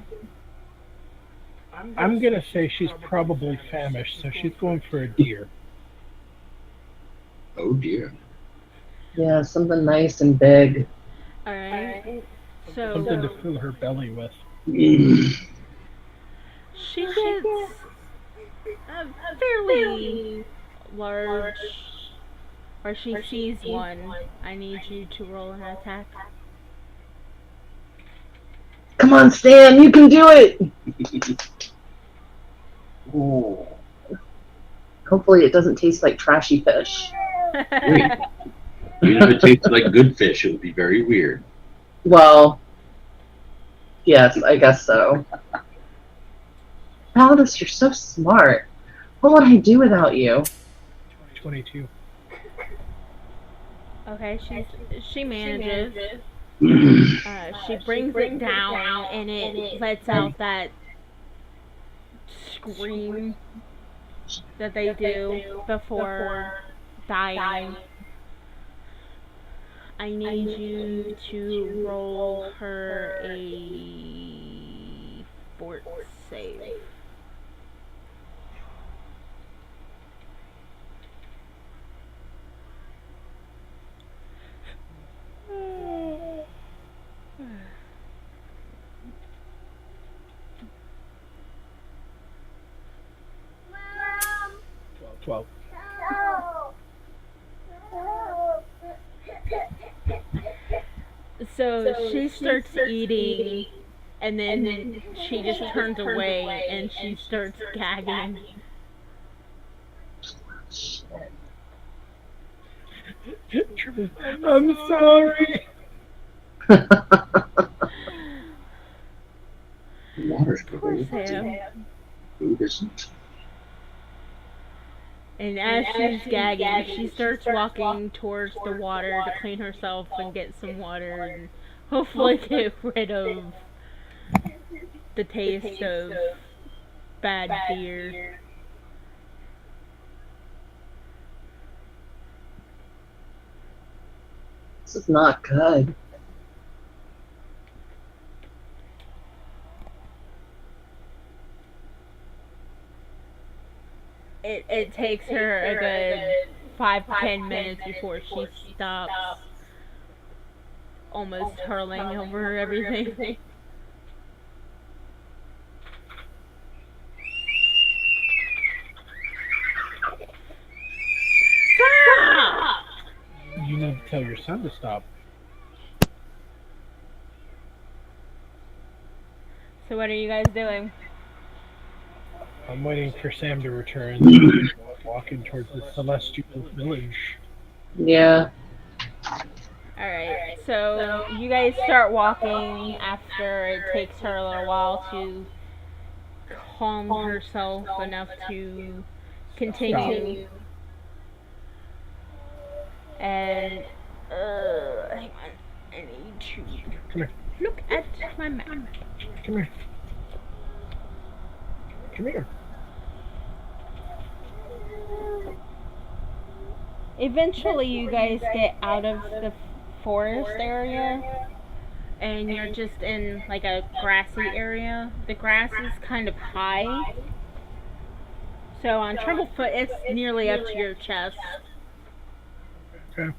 I'm gonna say she's probably famished, so she's going for a deer. Oh dear. Yeah, something nice and big. Alright. Something to So fill her belly with. she gets a fairly large, or she sees one. I need you to roll an attack. Come on, Stan, you can do it! Oh. Hopefully it doesn't taste like trashy fish. Wait. Even if it tastes like good fish, it would be very weird. Well, yes, I guess so. Aldous, you're so smart. What would I do without you? 22. Okay, she manages. She brings it down and it lets out that scream that they do before dying. I need you to roll her a fort save. Well, 12. So she starts eating, and then she just turns away and she starts gagging. I'm sorry. Water's Poor available. Sam. Food isn't. And as she's gagging, she starts walking towards the water to clean herself and get some water and hopefully get rid of the taste of bad beer. This is not good. It takes her a good 5 to 10 minutes before she stops almost hurling over everything. Stop! You need to tell your son to stop. So what are you guys doing? I'm waiting for Sam to return. Walking towards the celestial village. Yeah. Alright, so you guys start walking after it takes her a little while to calm herself enough to continue. And, hang on, I need to Come here. look at my map. Come here. Come here. Eventually, you guys get out of the forest area, and you're just in like a grassy area. The grass is kind of high, so on Trumblefoot, it's nearly up to your chest. Okay.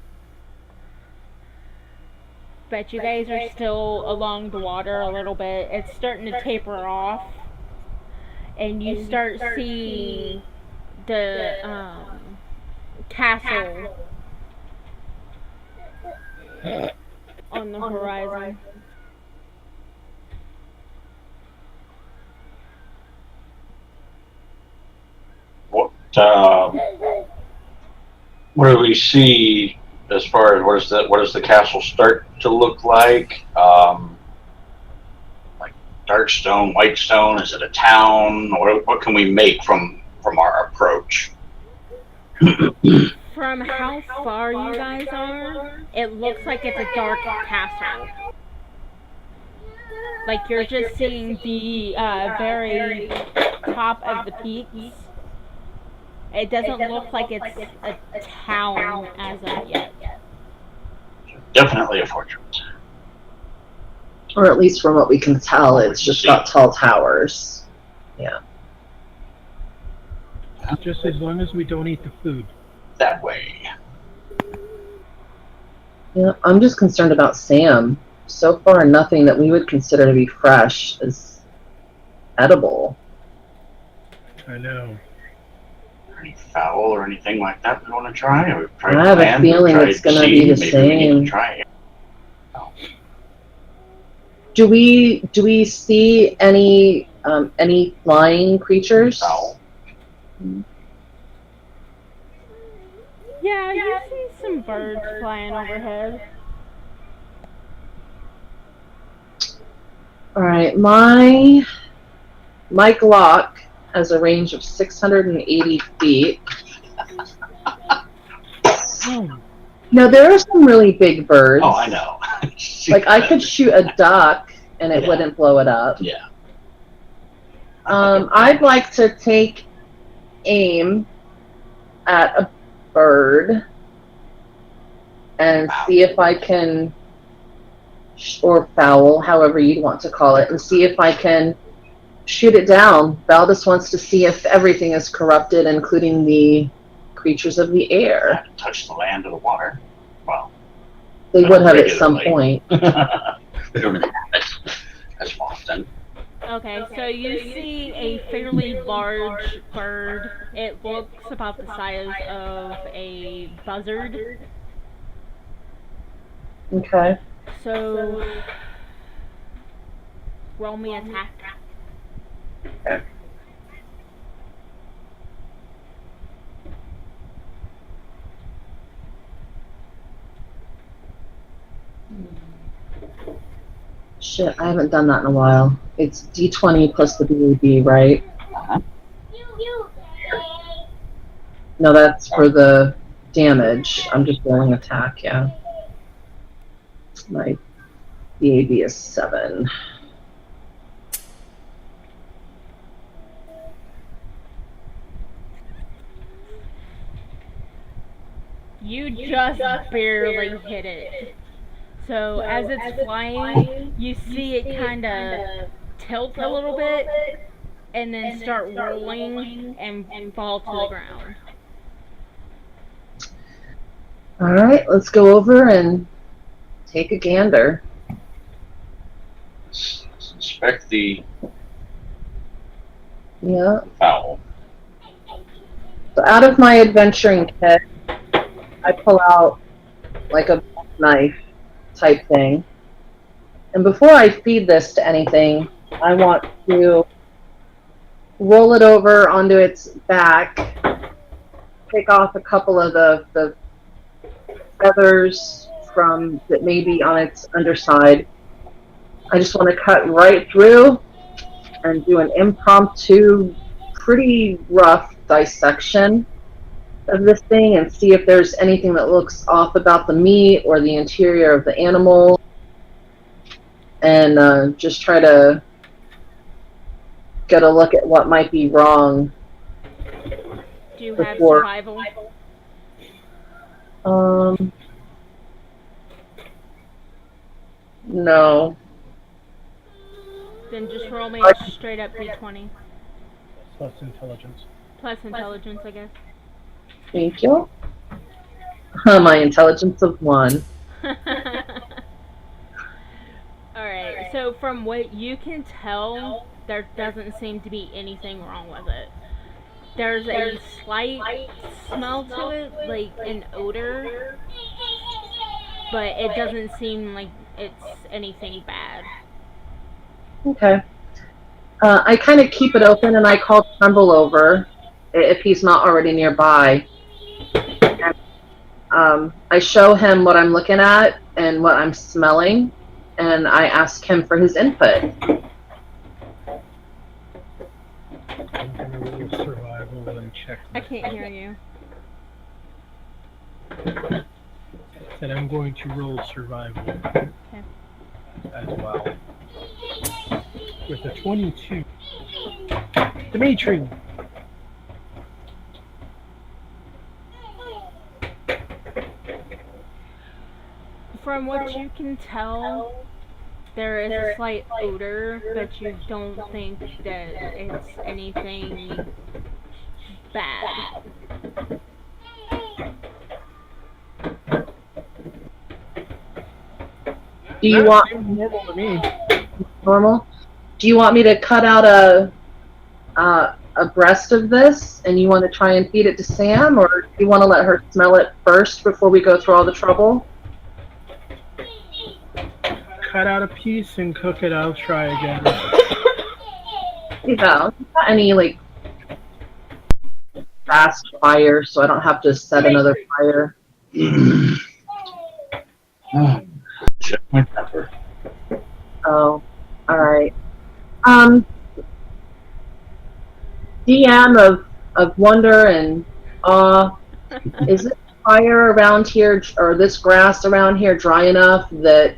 But you guys are still along the water a little bit. It's starting to taper off, and you start seeing the castle on the horizon. What do we see as far as what does the castle start to look like? Like dark stone, white stone? Is it a town? What can we make from our approach? From how far you guys are, it looks like it's a dark castle. Like you're just seeing the very top of the peaks. It doesn't look like it's a town as of yet. Definitely a fortress. Or at least from what we can tell, it's just got tall towers. Yeah. Just as long as we don't eat the food. That way. Yeah, I'm just concerned about Sam. So far, nothing that we would consider to be fresh is edible. I know. Any fowl or anything like that we want to try? We've tried I have a land, feeling tried it's going to sea, be the maybe we need same. to try it. Do we see any flying creatures? Fowl. Yeah, you see some birds flying overhead. All right, my Glock has a range of 680 feet. No, there are some really big birds. Oh, I know. Like I could shoot a duck and it wouldn't blow it up. Yeah. I'd like to take aim at a bird and see if I can, or fowl, however you'd want to call it, and see if I can shoot it down. Valdis wants to see if everything is corrupted, including the creatures of the air. Touch the land or the water. Well, they would have at some point. They don't really have it as often. Okay, so you see a fairly large bird. It looks about the size of a buzzard. Okay. So, roll me attack. Okay. Shit, I haven't done that in a while. It's D20 plus the BAB, right? No, that's for the damage. I'm just rolling attack, yeah. My BAB is 7. You just barely hit it. So as it's flying, you see it kind of tilt a little bit and then start rolling and fall to the ground. Alright, let's go over and take a gander. Let's inspect the fowl. So out of my adventuring kit, I pull out like a knife type thing. And before I feed this to anything, I want to roll it over onto its back, take off a couple of the feathers from that may be on its underside. I just want to cut right through and do an impromptu, pretty rough dissection of this thing and see if there's anything that looks off about the meat or the interior of the animal, and just try to get a look at what might be wrong. Do you have survival? No. Then just roll me a straight up d20. Plus intelligence. Plus intelligence, I guess. Thank you. My intelligence of 1. Alright, so from what you can tell, there doesn't seem to be anything wrong with it. there's a slight smell to it, like an odor, but it doesn't seem like it's anything bad. Okay. I kind of keep it open and I call Trumbull over if he's not already nearby. And, I show him what I'm looking at and what I'm smelling, and I ask him for his input. I'm gonna roll survival and check. I can't hear you. Said I'm going to roll survival as well. With a 22. Dimitri! From what you can tell, there is a slight odor, but you don't think that it's anything bad. Do you want normal to me? normal? Do you want me to cut out a breast of this, and you want to try and feed it to Sam, or do you want to let her smell it first before we go through all the trouble? Cut out a piece and cook it. I'll try again. Yeah, not any like fast fire, so I don't have to set another fire. Check my temper. Oh, all right. DM of wonder and awe. Is this fire around here, or this grass around here, dry enough that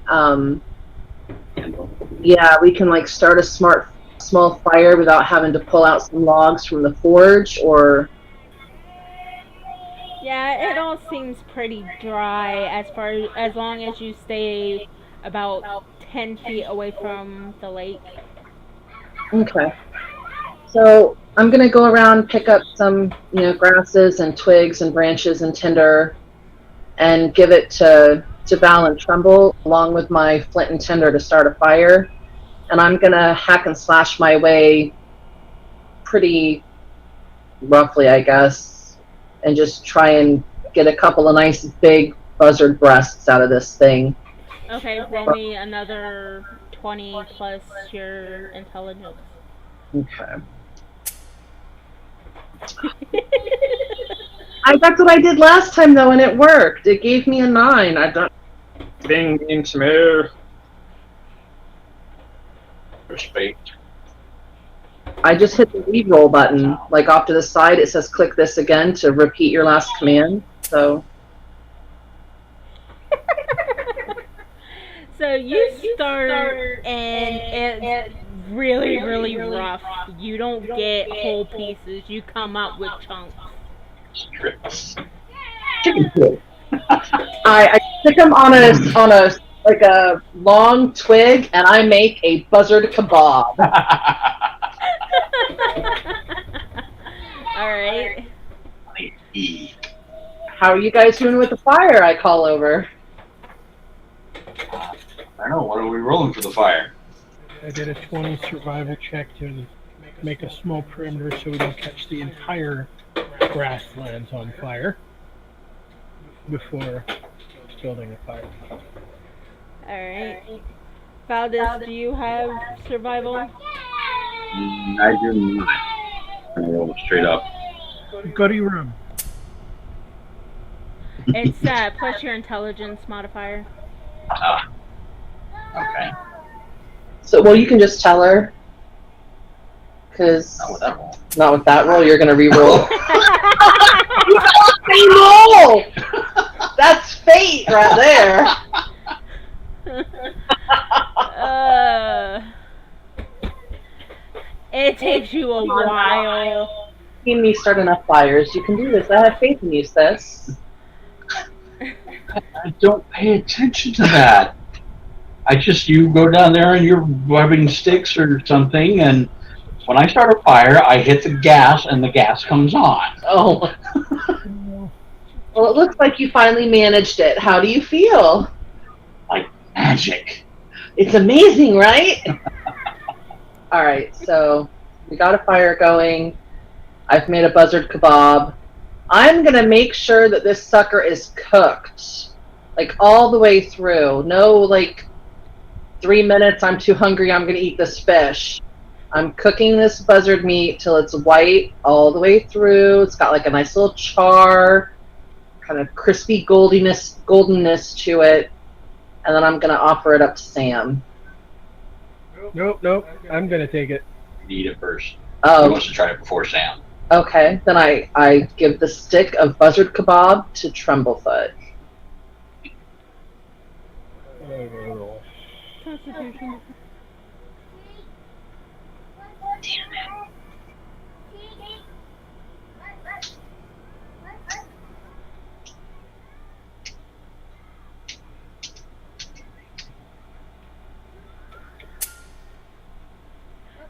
yeah, we can like start a small fire without having to pull out some logs from the forge, or Yeah, it all seems pretty dry as long as you stay about 10 feet away from the lake. okay. So I'm gonna go around, pick up some, grasses and twigs and branches and tinder, and give it to Val and Trumbull along with my flint and tinder to start a fire. And I'm gonna hack and slash my way pretty roughly, I guess, and just try and get a couple of nice big buzzard breasts out of this thing. Okay, roll me another 20 plus your intelligence. Okay. That's what I did last time though, and it worked. It gave me a 9. I don't. Being smooth. Respect. I just hit the reroll button, like off to the side. It says click this again to repeat your last command. So. So you start, and it's really, really rough. You don't get whole pieces. You come up with chunks. Strips. Chicken foot. I stick them on a like a long twig, and I make a buzzard kebab. All right. How are you guys doing with the fire? I call over. I don't know. What are we rolling for the fire? I did a 20 survival check to make a small perimeter so we don't catch the entire grasslands on fire before building a fire. Alright. Valdez, do you have survival? I do not. I'm gonna roll straight up. Go to your room. It's plus your intelligence modifier. Okay. So, well, you can just tell her. Because Not with that roll. not with that roll, you're going to re-roll. Re-roll! That's fate right there. It takes you a while. Seen me start enough fires. You can do this. I have faith in you, sis. I don't pay attention to that. You go down there and you're rubbing sticks or something, and when I start a fire, I hit the gas and the gas comes on. Oh. Well, it looks like you finally managed it. How do you feel? Like magic. It's amazing, right? All right, so we got a fire going. I've made a buzzard kebab. I'm going to make sure that this sucker is cooked. Like, all the way through. No, like, 3 minutes, I'm too hungry, I'm going to eat this fish. I'm cooking this buzzard meat till it's white all the way through. It's got, like, a nice little char, kind of crispy goldenness to it. And then I'm going to offer it up to Sam. Nope. I'm gonna take it. You eat it first. He Oh, wants to try it before Sam. okay. Then I give the stick of buzzard kebab to Tremblefoot. Constitution.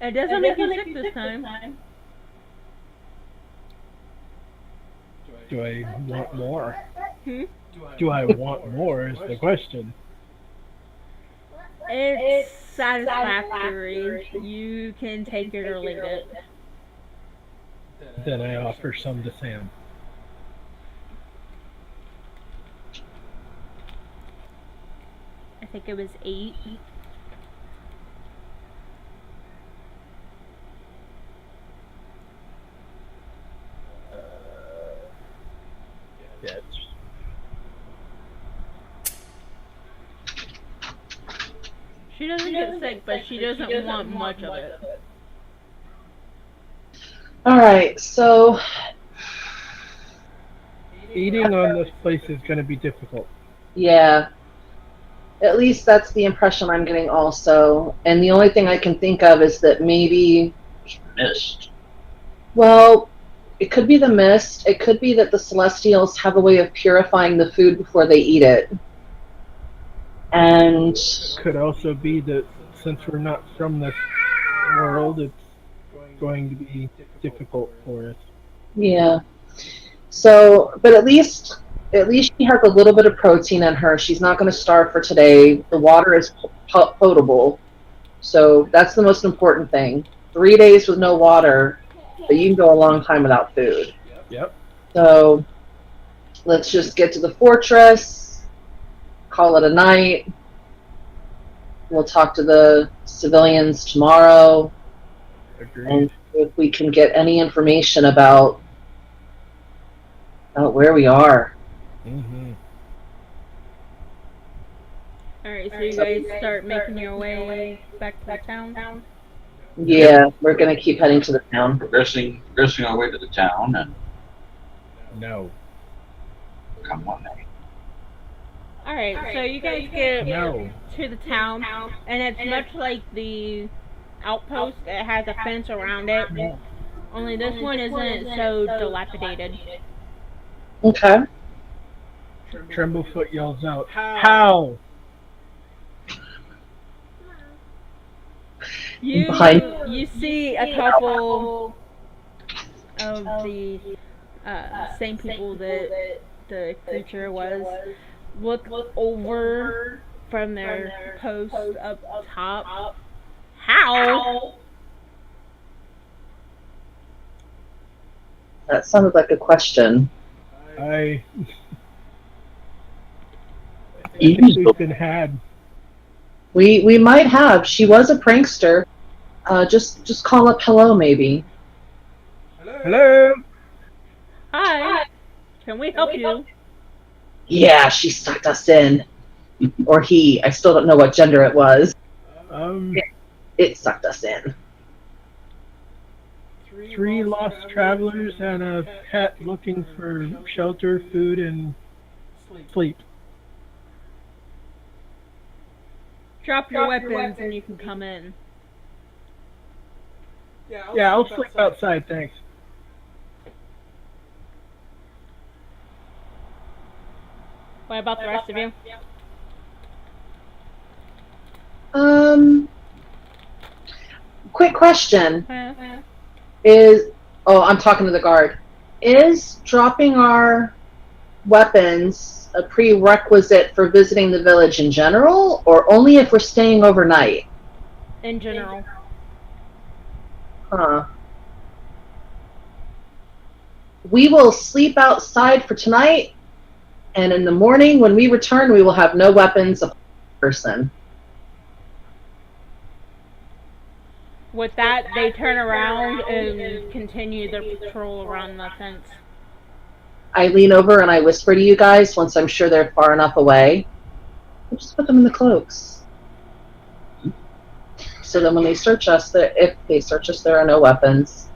It doesn't make you sick this time. Do I want more? Hmm? Do I want more is the question. It's satisfactory. You can take it or leave it. Then I offer some to Sam. I think it was 8. Yeah. She doesn't get sick, but she doesn't want much of it. Alright, so Eating on this place is gonna be difficult. yeah. At least that's the impression I'm getting also. And the only thing I can think of is that maybe, Missed. well, it could be the mist. It could be that the Celestials have a way of purifying the food before they eat it. And Could also be that since we're not from this world, it's going to be difficult for us. yeah. So, but at least she has a little bit of protein in her. She's not going to starve for today. The water is potable. So that's the most important thing. 3 days with no water, but you can go a long time without food. Yep. So let's just get to the fortress, call it a night. We'll talk to the civilians tomorrow, Agreed. and if we can get any information about where we are. Mm-hmm. Alright, so you guys start making your way back to the town? Yeah, we're going to keep heading to the town. Progressing our way to the town, and No. come on now. Alright, so you guys get No. to the town, and it's much like the outpost. It has a fence around it. Only this one isn't so dilapidated. Okay. Tremblefoot yells out, "How?" You see a couple of the same people that the creature was look over from their post up top. How? That sounded like a question. I think we've been had. We might have. She was a prankster. Just call up hello, maybe. Hello? Hi. Can we help you? Yeah, she sucked us in. Or he. I still don't know what gender it was. It sucked us in. 3 lost travelers and a pet looking for shelter, food, and sleep. Drop your weapons and you can come in. Yeah, I'll sleep outside, thanks. What about the rest of you? Quick question. Huh? I'm talking to the guard. Is dropping our weapons a prerequisite for visiting the village in general, or only if we're staying overnight? In general. Huh. We will sleep outside for tonight, and in the morning when we return, we will have no weapons upon the person. With that, they turn around and continue their patrol around the fence. I lean over and I whisper to you guys once I'm sure they're far enough away. We'll just put them in the cloaks. So then when they search us, if they search us, there are no weapons.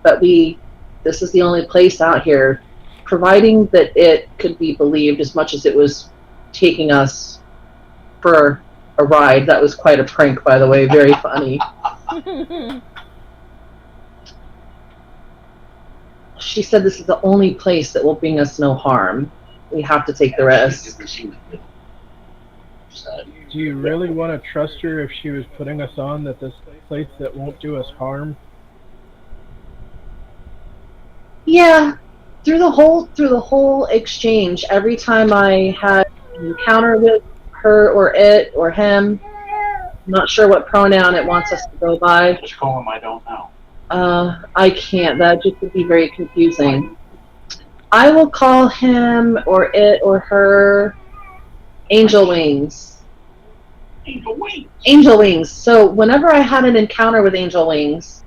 But this is the only place out here, providing that it could be believed as much as it was taking us for a ride. That was quite a prank, by the way, very funny. She said this is the only place that will bring us no harm. We have to take the risk. Do you really want to trust her if she was putting us on that this place that won't do us harm? Yeah, through the whole exchange, every time I had an encounter with her or it or him, I'm not sure what pronoun it wants us to go by. Just call him I don't know. I can't. That just would be very confusing. I will call him or it or her Angel Wings. Angel Wings. Angel Wings. So whenever I had an encounter with Angel Wings,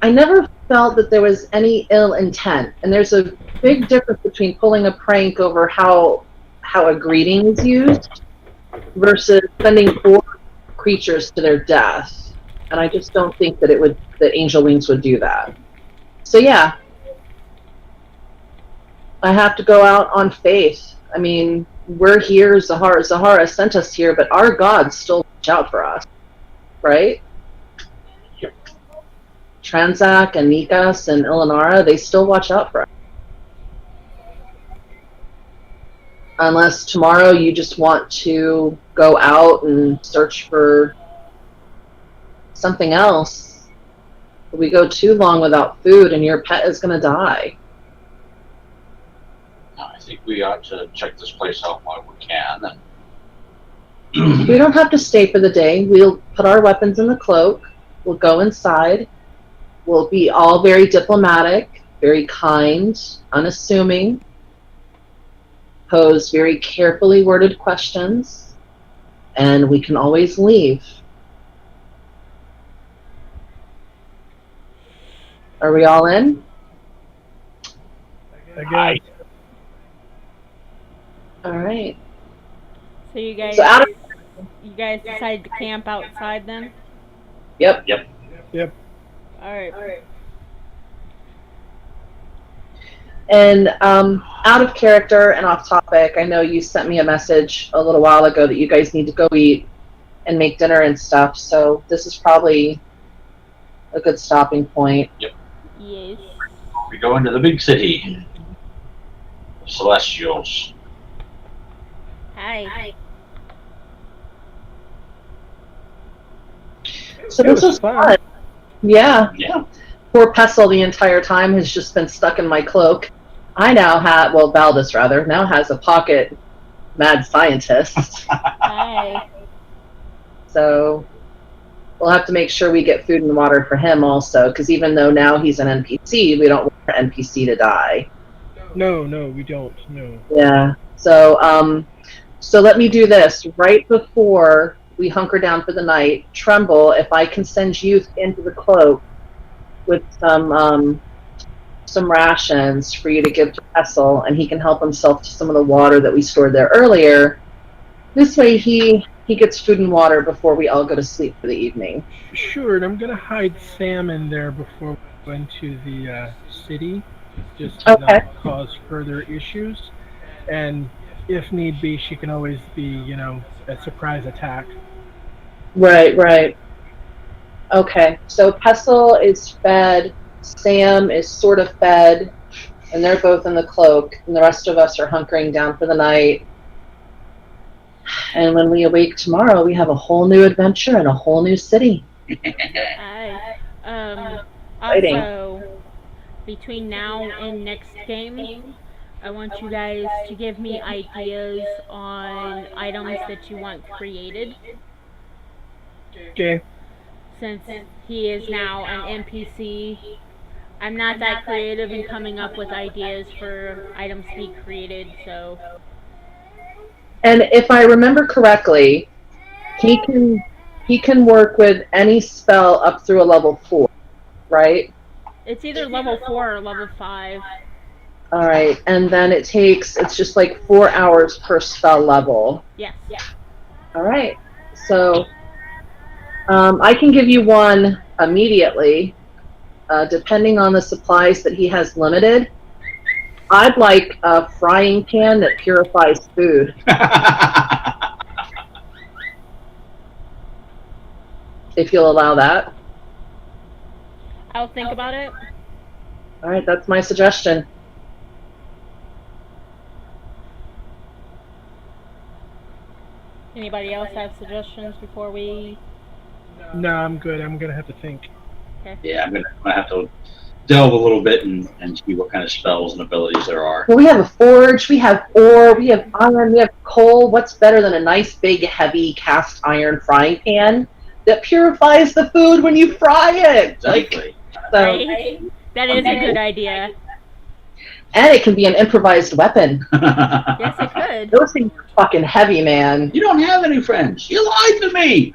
I never felt that there was any ill intent. And there's a big difference between pulling a prank over how a greeting is used versus sending poor creatures to their death. And I just don't think that that Angel Wings would do that. So yeah, I have to go out on faith. I mean, we're here. Zahara sent us here, but our gods still watch out for us, right? Yep. Transac and Nikas and Ilanara, they still watch out for us. Unless tomorrow you just want to go out and search for something else. If we go too long without food and your pet is going to die. I think we ought to check this place out while we can. And We don't have to stay for the day. We'll put our weapons in the cloak. We'll go inside. We'll be all very diplomatic, very kind, unassuming, pose very carefully worded questions, and we can always leave. Are we all in? I guess. All right. So you guys, So out of decide to camp outside then? Yep. Yep. All right. And out of character and off topic, I know you sent me a message a little while ago that you guys need to go eat and make dinner and stuff. So this is probably a good stopping point. Yep. Yes. We go into the big city. Celestials. Hi. So It this was was fun. fun. Yeah. Yeah. Poor Pestle the entire time has just been stuck in my cloak. I now have, well, Baldus rather, now has a pocket mad scientist. Hi. So we'll have to make sure we get food and water for him also, because even though now he's an NPC, we don't want an NPC to die. No, we don't. No. Yeah. So let me do this. Right before we hunker down for the night, Tremble, if I can send you into the cloak with some rations for you to give to Pestle, and he can help himself to some of the water that we stored there earlier. This way he gets food and water before we all go to sleep for the evening. Sure, and I'm gonna hide Sam in there before we go into the city, just to Okay. not cause further issues. And if need be, she can always be, a surprise attack. Right. Okay. So Pestle is fed, Sam is sort of fed, and they're both in the cloak, and the rest of us are hunkering down for the night. And when we awake tomorrow, we have a whole new adventure and a whole new city. Hi. Exciting. Also, between now and next game, I want you guys to give me ideas on items that you want created. Okay. Since he is now an NPC, I'm not that creative in coming up with ideas for items to be created, so. And if I remember correctly, he can work with any spell up through a level 4, right? It's either level 4 or level 5. All right, and then it's just like 4 hours per spell level. Yes. All right, so I can give you one immediately, depending on the supplies that he has limited. I'd like a frying pan that purifies food. If you'll allow that. I'll think about it. All right, that's my suggestion. Anybody else have suggestions before we? No, I'm good. I'm gonna have to think. Yeah, I'm gonna have to delve a little bit and see what kind of spells and abilities there are. Well, we have a forge, we have ore, we have iron, we have coal. What's better than a nice, big, heavy cast iron frying pan that purifies the food when you fry it? Exactly. Right? That is a good idea. And it can be an improvised weapon. Yes, it could. Those things are fucking heavy, man. You don't have any friends. You lied to me.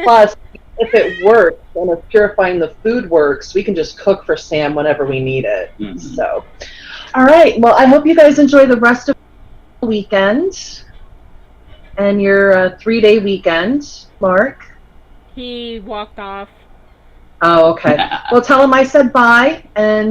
Plus, if it works and if purifying the food works, we can just cook for Sam whenever we need it. Mhm. So, all right. Well, I hope you guys enjoy the rest of the weekend and your 3-day weekend, Mark. He walked off. Oh, okay. Well, tell him I said bye and